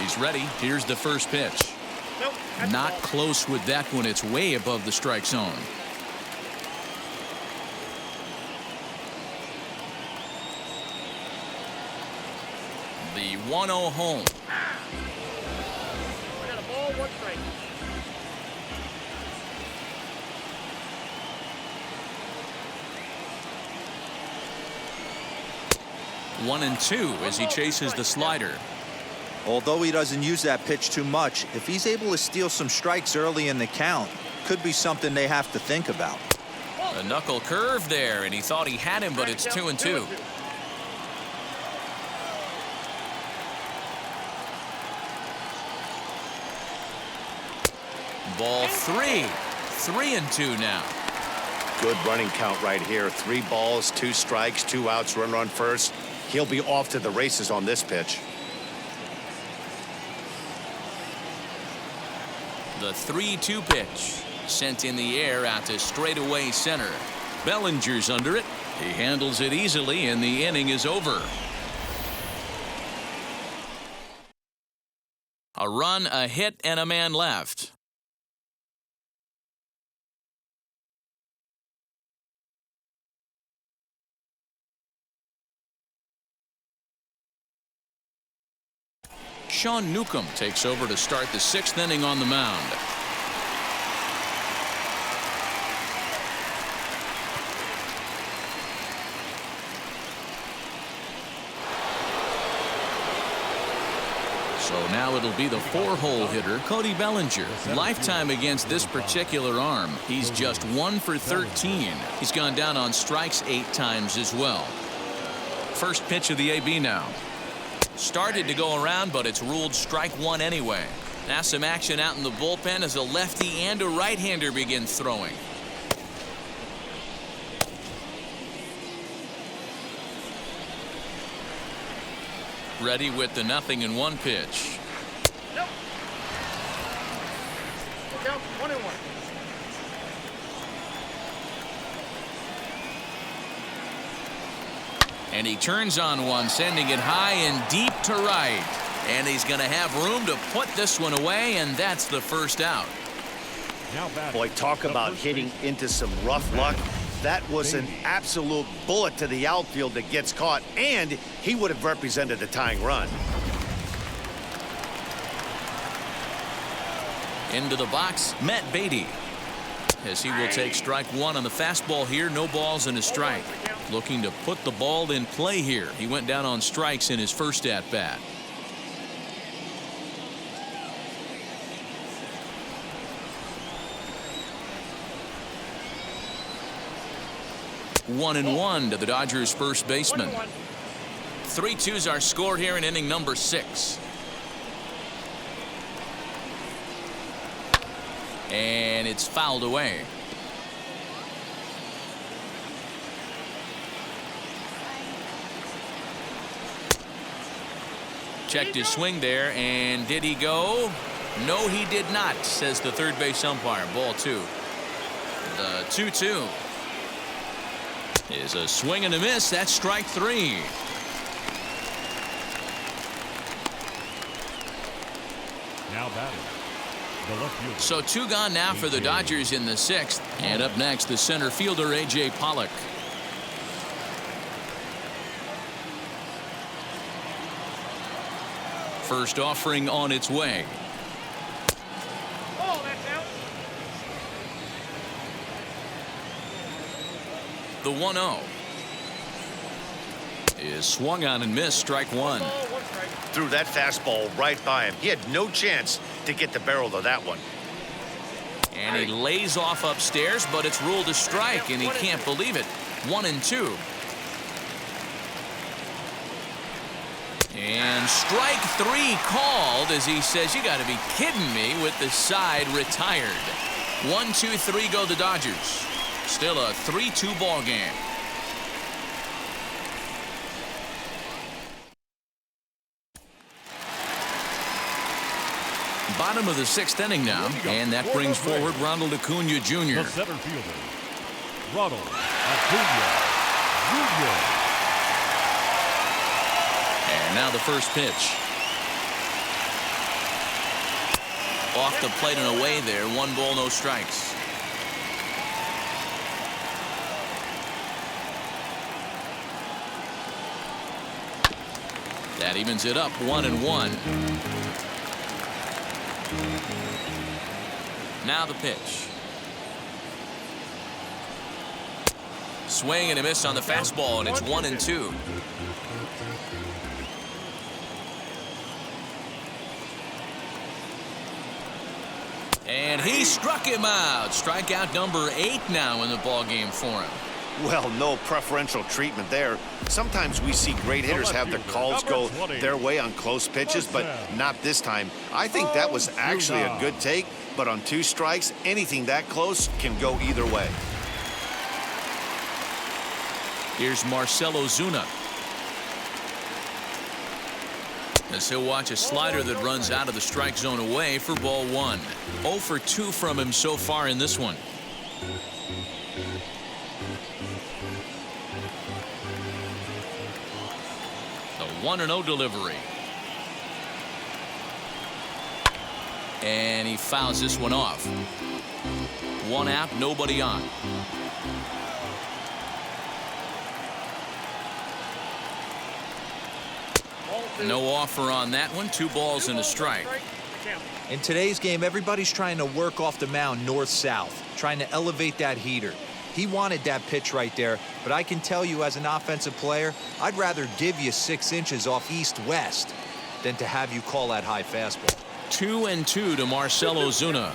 He's ready. Here's the first pitch. Not close with that one. It's way above the strike zone. The 1-0 home. One and two as he chases the slider. Although he doesn't use that pitch too much, if he's able to steal some strikes early in the count, could be something they have to think about. A knuckle curve there, and he thought he had him, but it's 2-2. Ball three. 3-2 now. Good running count right here. 3 balls, 2 strikes, 2 outs, runner on first. He'll be off to the races on this pitch. The 3-2 pitch sent in the air out to straightaway center. Bellinger's under it. He handles it easily, and the inning is over. A run, a hit, and a man left. Sean Newcomb takes over to start the 6th inning on the mound. So now it'll be the 4-hole hitter, Cody Bellinger. Lifetime against this particular arm. He's just 1 for 13. He's gone down on strikes 8 times as well. First pitch of the AB now. Started to go around, but it's ruled strike 1 anyway. Now some action out in the bullpen as a lefty and a right-hander begin throwing. Ready with the 0-1 pitch. Nope. Look out, 1-1. And he turns on one, sending it high and deep to right. And he's going to have room to put this one away, and that's the first out. Boy, talk about hitting into some rough luck. That was an absolute bullet to the outfield that gets caught, and he would have represented the tying run. Into the box, Matt Beatty. As he will take strike 1 on the fastball here, no balls and a strike. Looking to put the ball in play here. He went down on strikes in his first at-bat. One and one to the Dodgers' first baseman. 3-2s are scored here in inning number 6. And it's fouled away. Checked his swing there, and did he go? No, he did not, says the third base umpire. Ball 2. The 2-2 is a swing and a miss. That's strike 3. Now batting, the left fielder. So 2 gone now for the Dodgers in the 6th. And up next, the center fielder, A.J. Pollock. First offering on its way. Oh, that's out. The 1-0 is swung on and missed. Strike 1. Ball, 1 strike. Threw that fastball right by him. He had no chance to get the barrel of that one. And he lays off upstairs, but it's ruled a strike, and he can't believe it. 1-2. And strike 3 called as he says, you got to be kidding me, with the side retired. 1-2-3 go the Dodgers. Still a 3-2 ball game. Bottom of the 6th inning now, and that brings forward Ronald Acuna Jr. The center fielder, Ronald Acuna Jr. And now the first pitch. Off the plate and away there. 1 ball, no strikes. That evens it up, 1-1. Now the pitch. Swing and a miss on the fastball, and it's 1-2. And he struck him out. Strikeout number 8 now in the ballgame for him. Well, no preferential treatment there. Sometimes we see great hitters have their calls go their way on close pitches, but not this time. I think that was actually a good take, but on 2 strikes, anything that close can go either way. Here's Marcell Ozuna. As he'll watch a slider that runs out of the strike zone away for ball 1. 0 for 2 from him so far in this one. The 1-0 delivery. And he fouls this one off. 1 out, nobody on. No offer on that one. 2 balls and a strike. In today's game, everybody's trying to work off the mound north-south, trying to elevate that heater. He wanted that pitch right there, but I can tell you as an offensive player, I'd rather give you 6 inches off east-west than to have you call that high fastball. 2-2 to Marcell Ozuna.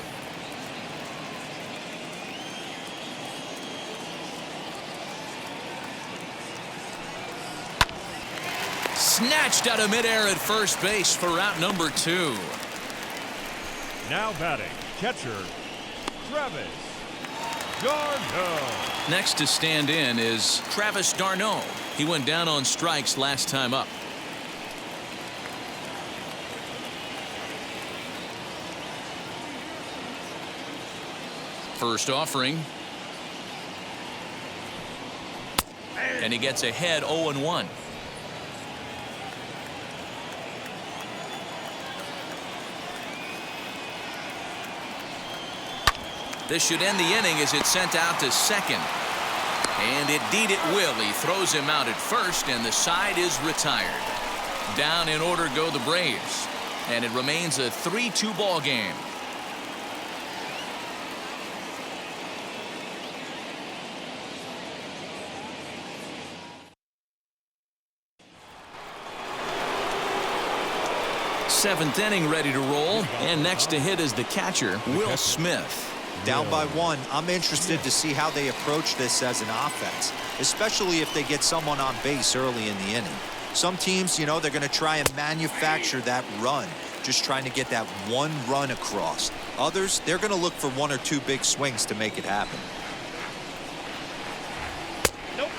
Snatched out of midair at first base for out number 2. Now batting, catcher, Travis d'Arnaud. Next to stand in is Travis d'Arnaud. He went down on strikes last time up. First offering. And he gets ahead 0-1. This should end the inning as it's sent out to second. And indeed it will. He throws him out at first, and the side is retired. Down in order go the Braves. And it remains a 3-2 ball game. Seventh inning ready to roll. And next to hit is the catcher, Will Smith. Down by 1, I'm interested to see how they approach this as an offense, especially if they get someone on base early in the inning. Some teams, you know, they're going to try and manufacture that run, just trying to get that 1 run across. Others, they're going to look for 1 or 2 big swings to make it happen.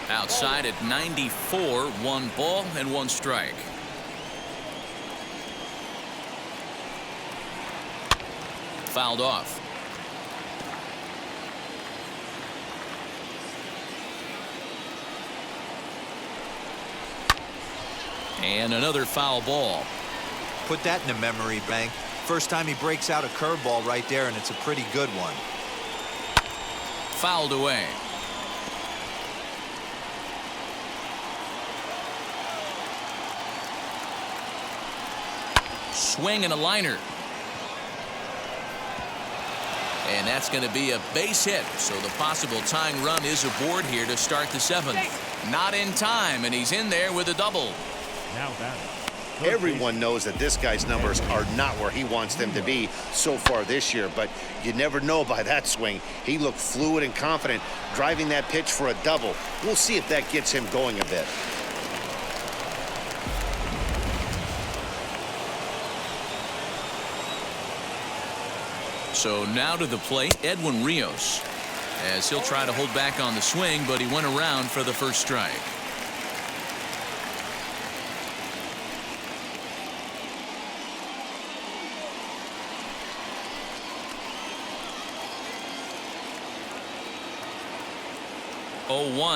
Outside at 94, 1 ball and 1 strike. Fouled off. And another foul ball. Put that in the memory bank. First time he breaks out a curveball right there, and it's a pretty good one. Fouled away. Swing and a liner. And that's going to be a base hit. So the possible tying run is aboard here to start the 7th. Not in time, and he's in there with a double. Now batting. Everyone knows that this guy's numbers are not where he wants them to be so far this year, but you never know by that swing. He looked fluid and confident, driving that pitch for a double. We'll see if that gets him going a bit. So now to the plate, Edwin Rios, as he'll try to hold back on the swing, but he went around for the first strike.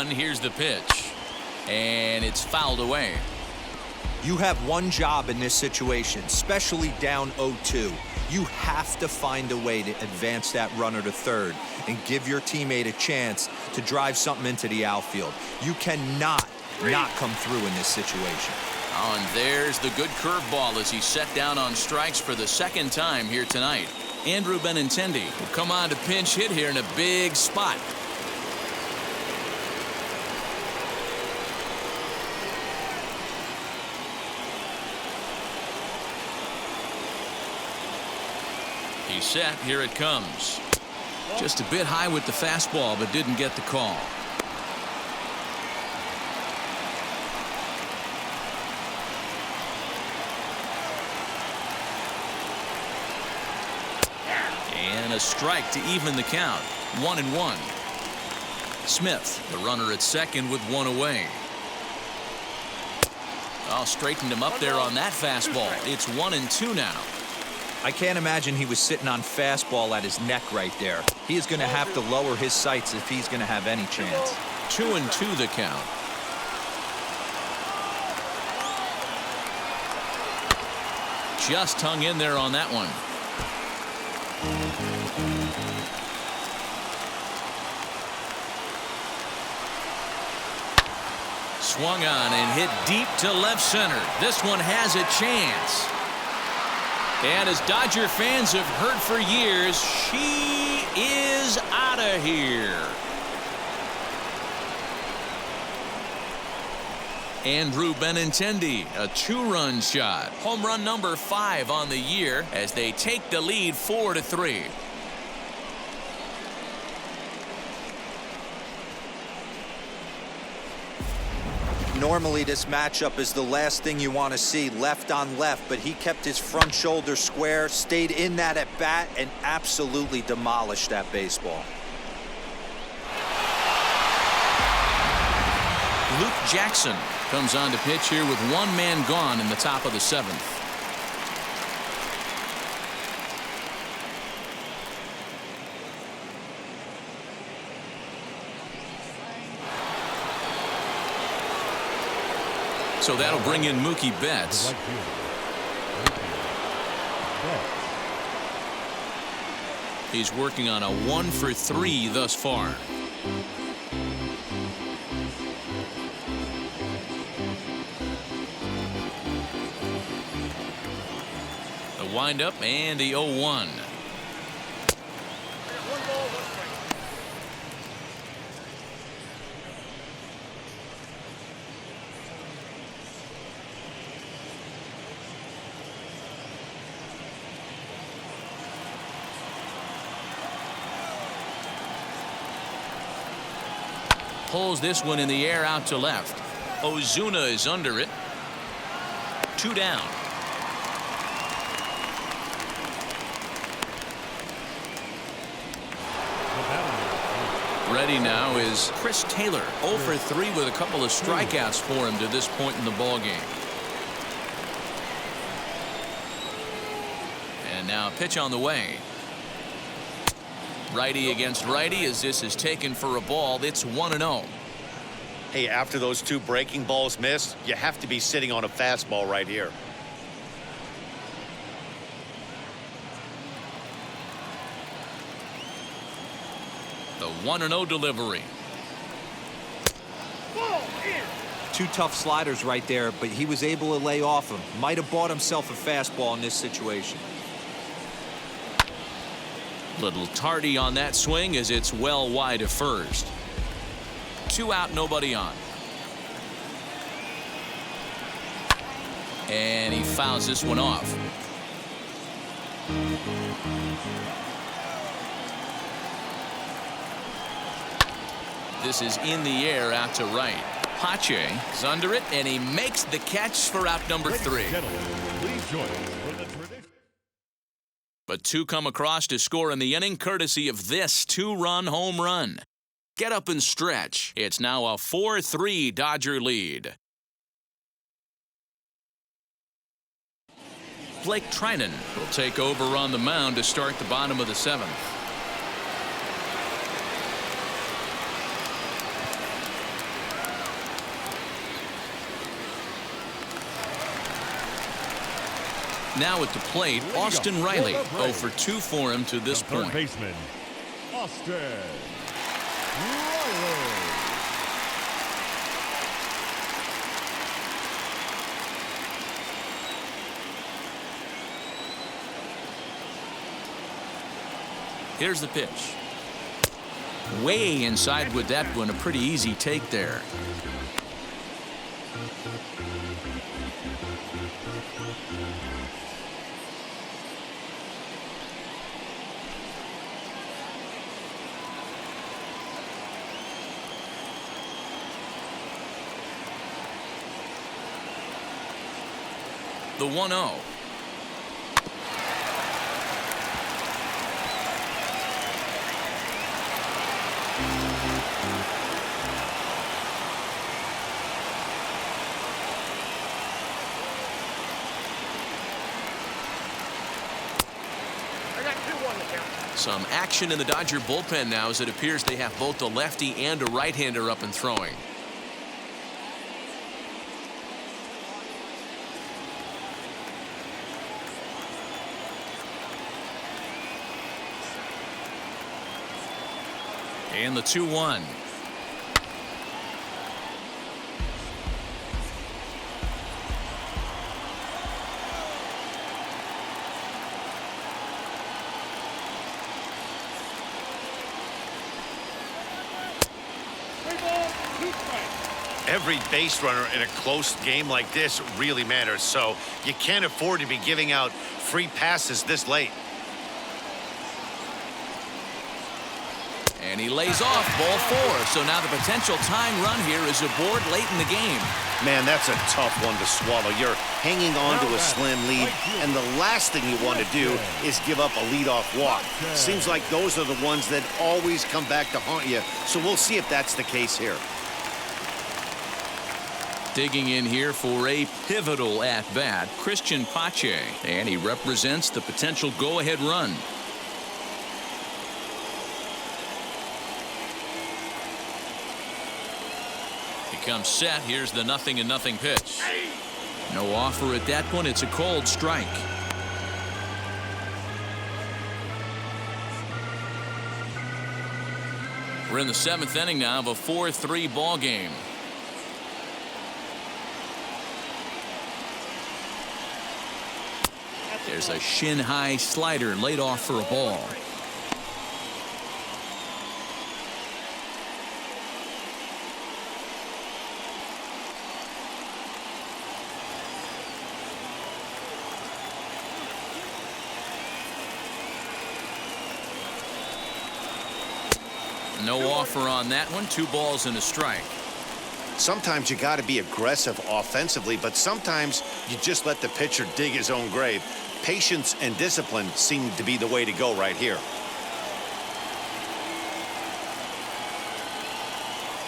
Here's the pitch, and it's fouled away. You have one job in this situation, especially down 0-2. You have to find a way to advance that runner to third and give your teammate a chance to drive something into the outfield. You cannot not come through in this situation. Oh, and there's the good curveball as he's set down on strikes for the 2nd time here tonight. Andrew Benintendi will come on to pinch hit here in a big spot. He's set. Here it comes. Just a bit high with the fastball, but didn't get the call. And a strike to even the count. 1-1. Smith, the runner at second with one away. Oh, straightened him up there on that fastball. It's 1-2 now. I can't imagine he was sitting on fastball at his neck right there. He is going to have to lower his sights if he's going to have any chance. 2-2 the count. Just hung in there on that one. Swung on and hit deep to left center. This one has a chance. And as Dodger fans have heard for years, she is out of here. Andrew Benintendi, a 2-run shot. Home run number 5 on the year as they take the lead 4-3. Normally this matchup is the last thing you want to see, left on left, but he kept his front shoulder square, stayed in that at bat, and absolutely demolished that baseball. Luke Jackson comes on to pitch here with one man gone in the top of the 7th. So that'll bring in Mookie Betts. He's working on a 1-for-3 thus far. The windup and the 0-1. Pulls this one in the air out to left. Ozuna is under it. 2 down. Ready now is Chris Taylor. 0-for-3 with a couple of strikeouts for him to this point in the ball game. And now a pitch on the way. Righty against righty as this is taken for a ball. It's 1-0. Hey, after those 2 breaking balls missed, you have to be sitting on a fastball right here. The 1-0 delivery. 2 tough sliders right there, but he was able to lay off him. Might have bought himself a fastball in this situation. Little tardy on that swing as it's well wide of first. 2 out, nobody on. And he fouls this one off. This is in the air out to right. Pache is under it, and he makes the catch for out number 3. Please join us for the tradition. But 2 come across to score in the inning, courtesy of this 2-run home run. Get up and stretch. It's now a 4-3 Dodger lead. Blake Trinan will take over on the mound to start the bottom of the 7th. Now at the plate, Austin Riley. 0-for-2 for him to this point. Third baseman, Austin Riley. Here's the pitch. Way inside with that one. A pretty easy take there. The 1-0. I got 2-1 to count. Some action in the Dodger bullpen now, as it appears they have both a lefty and a right-hander up and throwing. And the 2-1. Every base runner in a close game like this really matters, so you can't afford to be giving out free passes this late. And he lays off ball 4. So now the potential tying run here is aboard late in the game. Man, that's a tough one to swallow. You're hanging on to a slim lead, and the last thing you want to do is give up a leadoff walk. Seems like those are the ones that always come back to haunt you, so we'll see if that's the case here. Digging in here for a pivotal at-bat, Christian Pache, and he represents the potential go-ahead run. Comes set. Here's the 0-0 pitch. No offer at that point. It's a cold strike. We're in the 7th inning now of a 4-3 ball game. There's a shin-high slider laid off for a ball. No offer on that one. 2 balls and a strike. Sometimes you got to be aggressive offensively, but sometimes you just let the pitcher dig his own grave. Patience and discipline seem to be the way to go right here.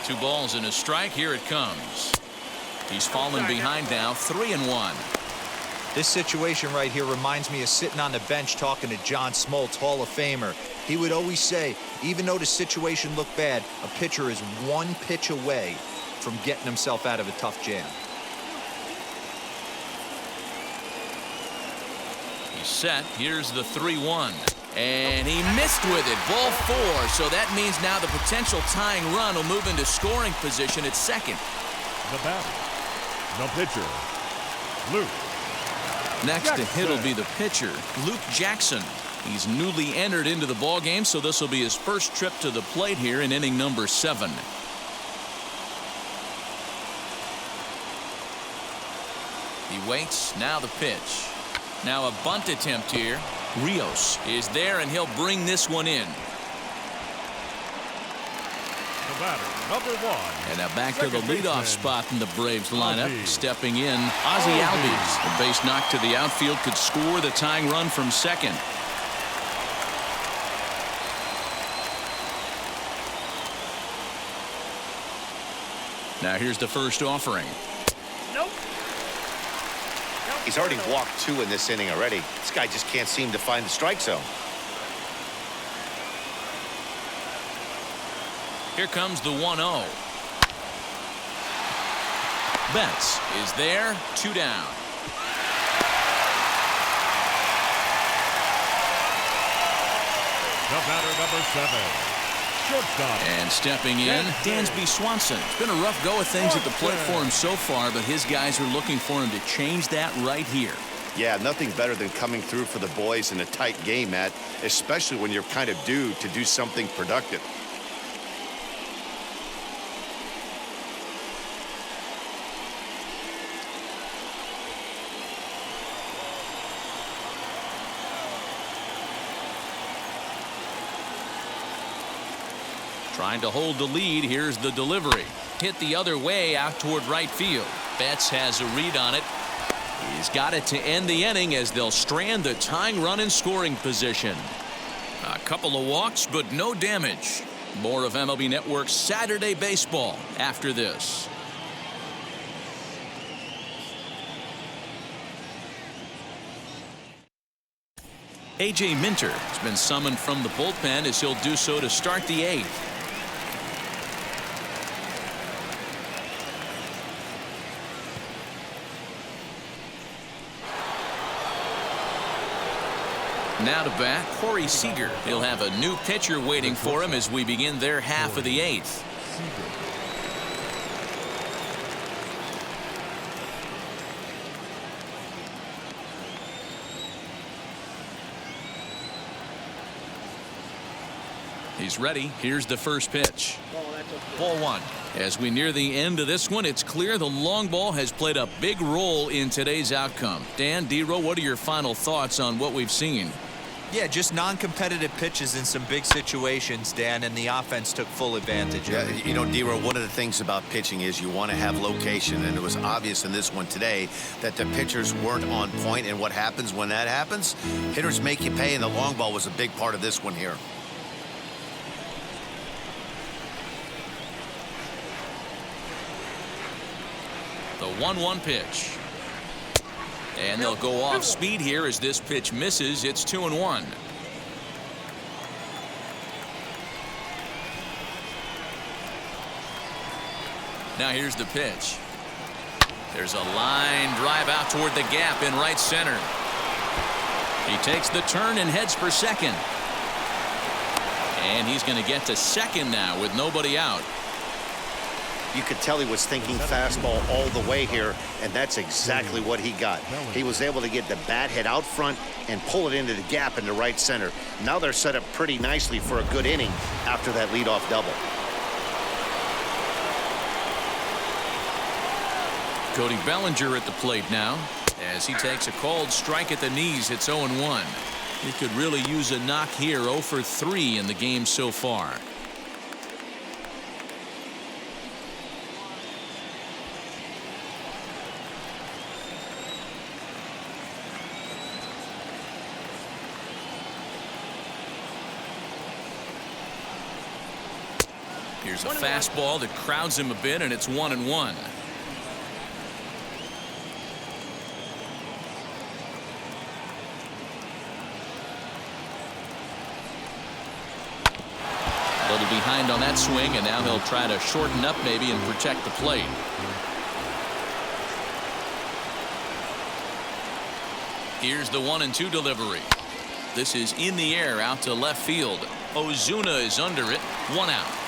2 balls and a strike. Here it comes. He's fallen behind now. 3-1. This situation right here reminds me of sitting on the bench talking to John Smoltz, Hall of Famer. He would always say, even though the situation looked bad, a pitcher is 1 pitch away from getting himself out of a tough jam. He's set. Here's the 3-1. And he missed with it. Ball 4. So that means now the potential tying run will move into scoring position at second. The batter, the pitcher, Luke. Next to hit will be the pitcher, Luke Jackson. He's newly entered into the ball game, so this will be his first trip to the plate here in inning number 7. He waits. Now the pitch. Now a bunt attempt here. Rios is there, and he'll bring this one in. The batter, number 1. And now back to the leadoff spot in the Braves lineup. Stepping in, Ozzie Albies. The base knock to the outfield could score the tying run from second. Now here's the first offering. Nope. He's already walked 2 in this inning already. This guy just can't seem to find the strike zone. Here comes the 1-0. Betts is there. 2 down. The batter, number 7. Shortstop. And stepping in, Dansby Swanson. It's been a rough go of things at the plate for him so far, but his guys are looking for him to change that right here. Yeah, nothing better than coming through for the boys in a tight game, Matt, especially when you're kind of due to do something productive. Trying to hold the lead. Here's the delivery. Hit the other way out toward right field. Betts has a read on it. He's got it to end the inning as they'll strand the tying run in scoring position. A couple of walks, but no damage. More of MLB Network's Saturday Baseball after this. A.J. Minter has been summoned from the bullpen as he'll do so to start the eighth. Now to bat, Corey Seeger. He'll have a new pitcher waiting for him as we begin their half of the eighth. He's ready. Here's the first pitch. Ball one. As we near the end of this one, it's clear the long ball has played a big role in today's outcome. Dan, D-Row, what are your final thoughts on what we've seen? Yeah, just non-competitive pitches in some big situations, Dan, and the offense took full advantage of it. You know, D-Row, one of the things about pitching is you want to have location, and it was obvious in this one today that the pitchers weren't on point, and what happens when that happens? Hitters make you pay, and the long ball was a big part of this one here. The 1-1 pitch. And they'll go off speed here as this pitch misses. It's 2-1. Now here's the pitch. There's a line drive out toward the gap in right center. He takes the turn and heads for second. And he's going to get to second now with nobody out. You could tell he was thinking fastball all the way here, and that's exactly what he got. He was able to get the bat head out front and pull it into the gap in the right center. Now they're set up pretty nicely for a good inning after that leadoff double. Cody Bellinger at the plate now as he takes a called strike at the knees. It's 0-1. He could really use a knock here. 0 for 3 in the game so far. Here's a fastball that crowds him a bit, and it's 1-1. A little behind on that swing, and now he'll try to shorten up maybe and protect the plate. Here's the 1-2 delivery. This is in the air out to left field. Ozuna is under it. 1 out.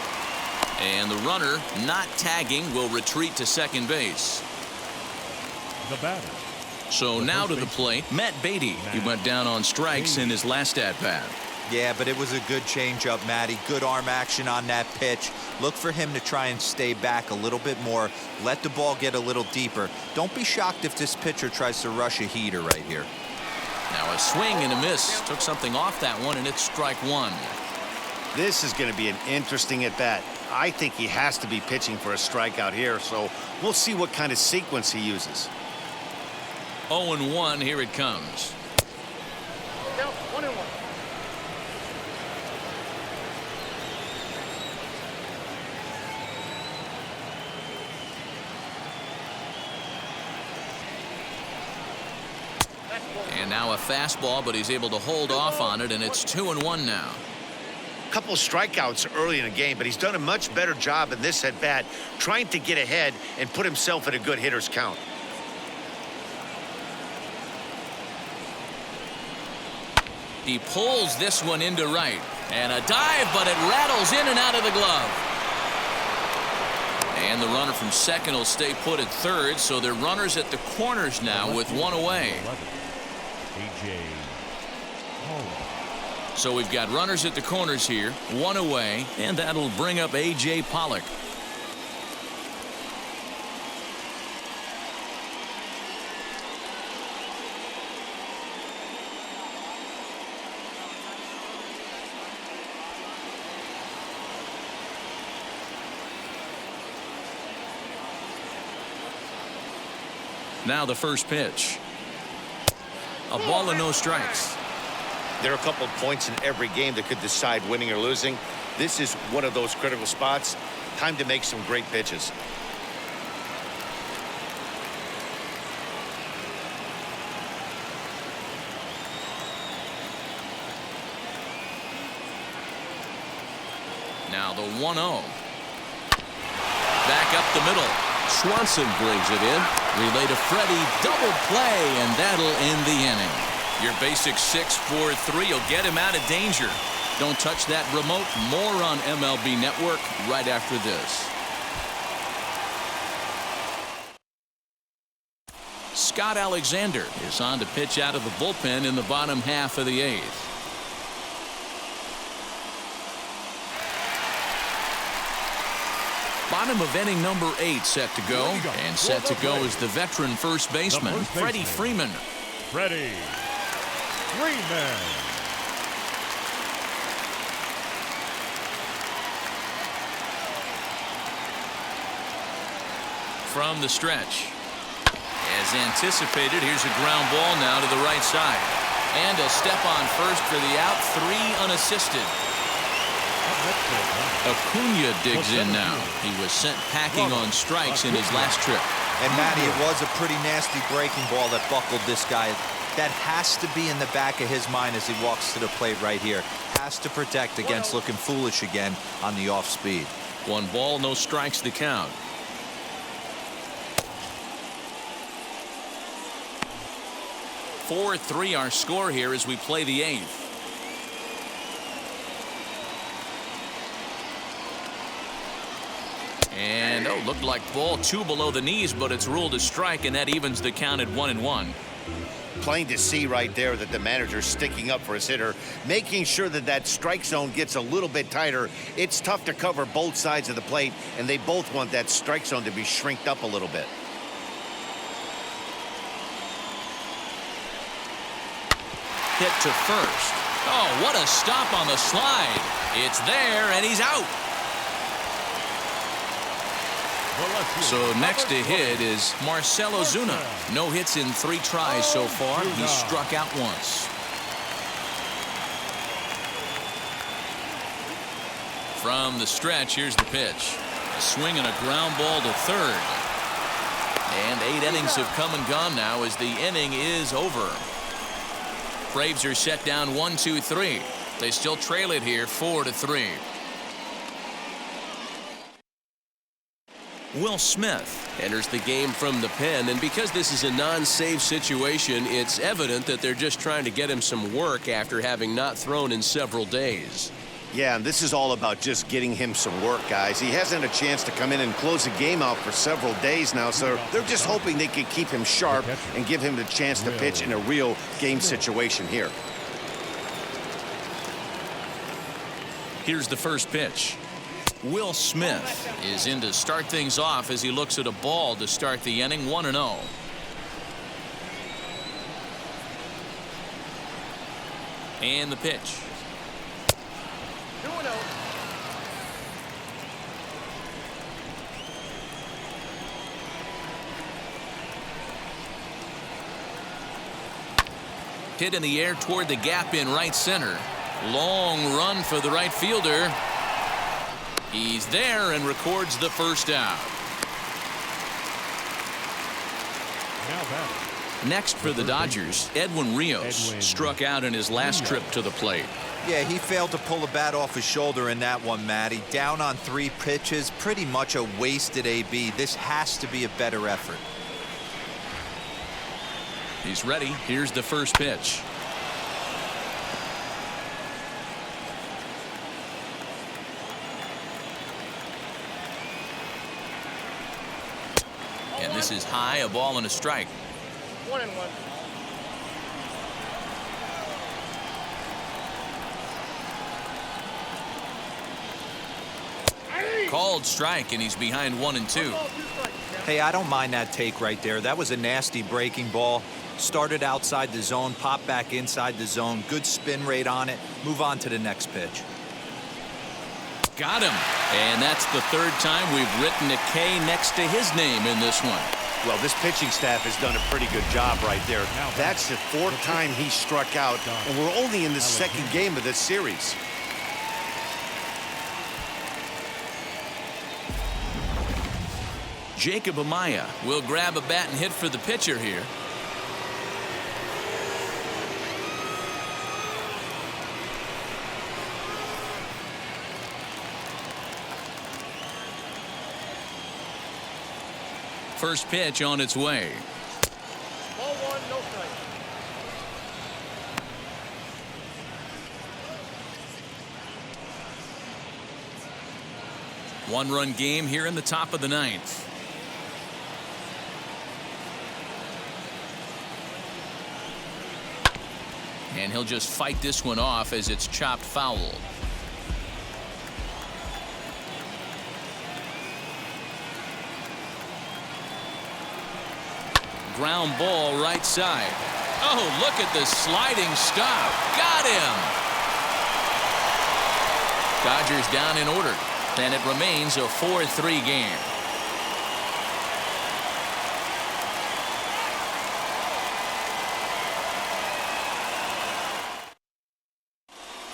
And the runner not tagging will retreat to second base. The batter. So now to the plate, Matt Beatty. He went down on strikes in his last at-bat. Yeah, but it was a good changeup, Matty. Good arm action on that pitch. Look for him to try and stay back a little bit more. Let the ball get a little deeper. Don't be shocked if this pitcher tries to rush a heater right here. Now a swing and a miss. Took something off that one, and it's strike one. This is going to be an interesting at-bat. I think he has to be pitching for a strikeout here, so we'll see what kind of sequence he uses. 0-1, here it comes. No, 1-1. And now a fastball, but he's able to hold off on it, and it's 2-1 now. Couple of strikeouts early in the game, but he's done a much better job in this at bat trying to get ahead and put himself in a good hitter's count. He pulls this one into right, and a dive, but it rattles in and out of the glove. And the runner from second will stay put at third, so they're runners at the corners now with 1 away. A.J. Pollock. So we've got runners at the corners here, one away, and that'll bring up A.J. Pollock. Now the first pitch. A ball and no strikes. There are a couple of points in every game that could decide winning or losing. This is one of those critical spots. Time to make some great pitches. Now the 1-0. Back up the middle. Swanson brings it in. Relay to Freddy. Double play, and that'll end the inning. Your basic 6-4-3 will get him out of danger. Don't touch that remote. More on MLB Network right after this. Scott Alexander is on to pitch out of the bullpen in the bottom half of the 8th. Bottom of inning number 8 set to go. And set to go is the veteran first baseman, Freddy Freeman. Freddy Freeman. From the stretch. As anticipated, here's a ground ball now to the right side. And a step on first for the out, 3 unassisted. Acuna digs in now. He was sent packing on strikes in his last trip. And Matty, it was a pretty nasty breaking ball that buckled this guy. That has to be in the back of his mind as he walks to the plate right here. Has to protect against looking foolish again on the off speed. 1 ball, no strikes the count. (4-3) our score here as we play the 8th. And looked like ball 2 below the knees, but it's ruled a strike, and that evens the count at 1-1. Plain to see right there that the manager's sticking up for his hitter, making sure that that strike zone gets a little bit tighter. It's tough to cover both sides of the plate, and they both want that strike zone to be shrinked up a little bit. Hit to first. Oh, what a stop on the slide. It's there, and he's out. So next to hit is Marcell Ozuna. No hits in 3 tries so far. He struck out once. From the stretch, here's the pitch. A swing and a ground ball to third. And 8 innings have come and gone now as the inning is over. Braves are set down 1-2-3. They still trail it here 4-3. Will Smith enters the game from the pen, and because this is a non-save situation, it's evident that they're just trying to get him some work after having not thrown in several days. Yeah, and this is all about just getting him some work, guys. He hasn't had a chance to come in and close the game out for several days now, so they're just hoping they can keep him sharp and give him the chance to pitch in a real game situation here. Here's the first pitch. Will Smith is in to start things off as he looks at a ball to start the inning. 1-0. And the pitch. 2-0. Hit in the air toward the gap in right center. Long run for the right fielder. He's there and records the first out. Next for the Dodgers, Edwin Rios struck out in his last trip to the plate. Yeah, he failed to pull the bat off his shoulder in that one, Matty. Down on 3 pitches, pretty much a wasted AB. This has to be a better effort. He's ready. Here's the first pitch. And this is high, a ball and a strike. 1-1. Called strike, and he's behind 1-2. Hey, I don't mind that take right there. That was a nasty breaking ball. Started outside the zone, popped back inside the zone. Good spin rate on it. Move on to the next pitch. Got him. And that's the third time we've written a K next to his name in this one. Well, this pitching staff has done a pretty good job right there. That's the fourth time he struck out, and we're only in the second game of this series. Jacob Amaya will grab a bat and hit for the pitcher here. First pitch on its way. Ball one, no strike. One-run game here in the top of the ninth. And he'll just fight this one off as it's chopped foul. Ground ball right side. Oh, look at the sliding stop. Got him. Dodgers down in order. And it remains a 4-3 game.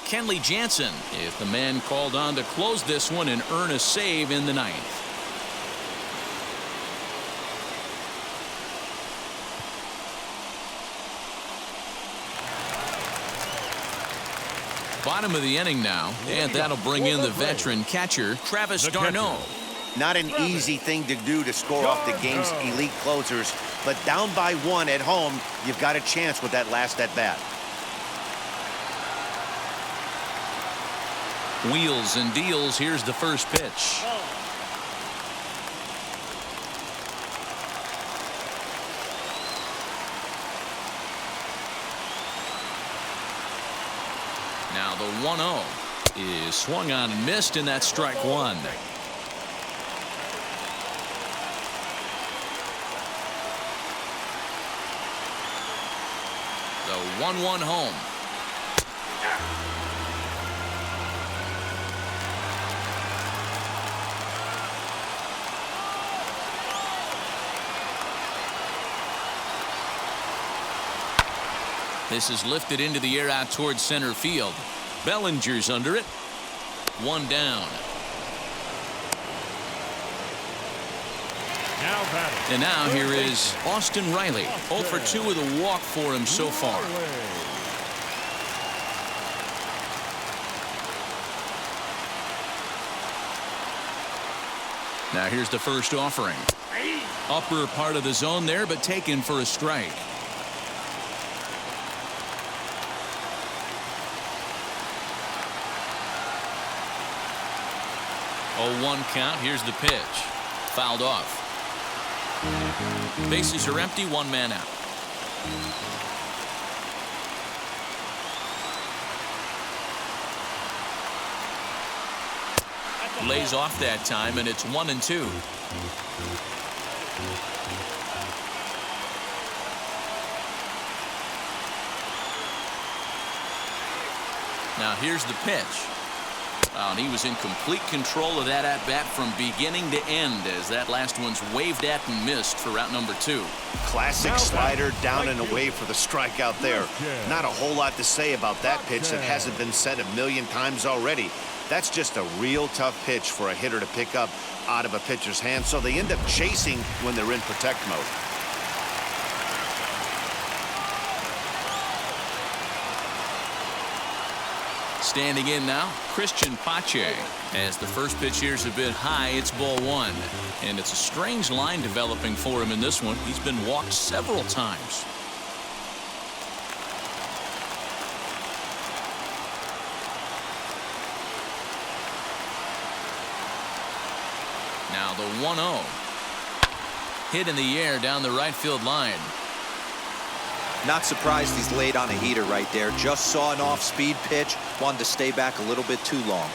Kenley Jansen is the man called on to close this one and earn a save in the ninth. Bottom of the inning now, and that'll bring in the veteran catcher, Travis d'Arnaud. Not an easy thing to do to score off the game's elite closers, but down by one at home, you've got a chance with that last at bat. Wheels and deals. Here's the first pitch. Now the 1-0 is swung on and missed, and that's strike one. The 1-1 home. This is lifted into the air out towards center field. Bellinger's under it. One down. Now batting. And now here is Austin Riley. 0 for 2 with a walk for him so far. Now here's the first offering. Upper part of the zone there, but taken for a strike. 0-1 count. Here's the pitch. Fouled off. Bases are empty. One man out. Lays off that time, and it's 1-2. Now here's the pitch. And he was in complete control of that at-bat from beginning to end as that last one's waved at and missed for route number 2. Classic slider down and away for the strikeout there. Not a whole lot to say about that pitch that hasn't been said a million times already. That's just a real tough pitch for a hitter to pick up out of a pitcher's hand, so they end up chasing when they're in protect mode. Standing in now, Christian Pache. As the first pitch here's a bit high, it's ball one. And it's a strange line developing for him in this one. He's been walked several times. Now the 1-0. Hit in the air down the right field line. Not surprised he's laid on a heater right there. Just saw an off-speed pitch. Wanted to stay back a little bit too long.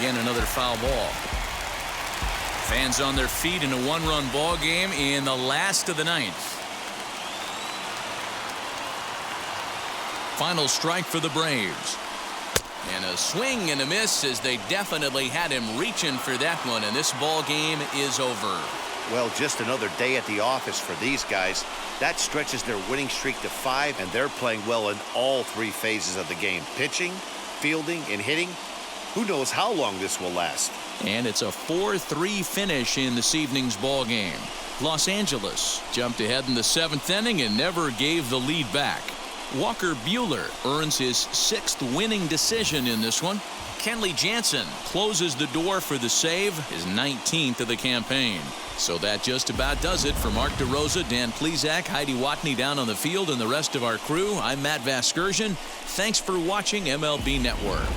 Again, another foul ball. Fans on their feet in a one-run ball game in the last of the ninth. Final strike for the Braves. And a swing and a miss as they definitely had him reaching for that one, and this ball game is over. Well, just another day at the office for these guys. That stretches their winning streak to 5, and they're playing well in all 3 phases of the game. Pitching, fielding, and hitting. Who knows how long this will last. And it's a 4-3 finish in this evening's ball game. Los Angeles jumped ahead in the 7th inning and never gave the lead back. Walker Buehler earns his 6th winning decision in this one. Kenley Jansen closes the door for the save, his 19th of the campaign. So that just about does it for Mark DeRosa, Dan Plesac, Heidi Watney down on the field, and the rest of our crew. I'm Matt Vasgersian. Thanks for watching MLB Network.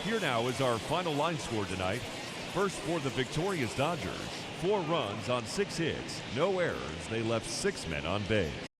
Here now is our final line score tonight. First for the victorious Dodgers, 4 runs on 6 hits, no errors. They left 6 men on base.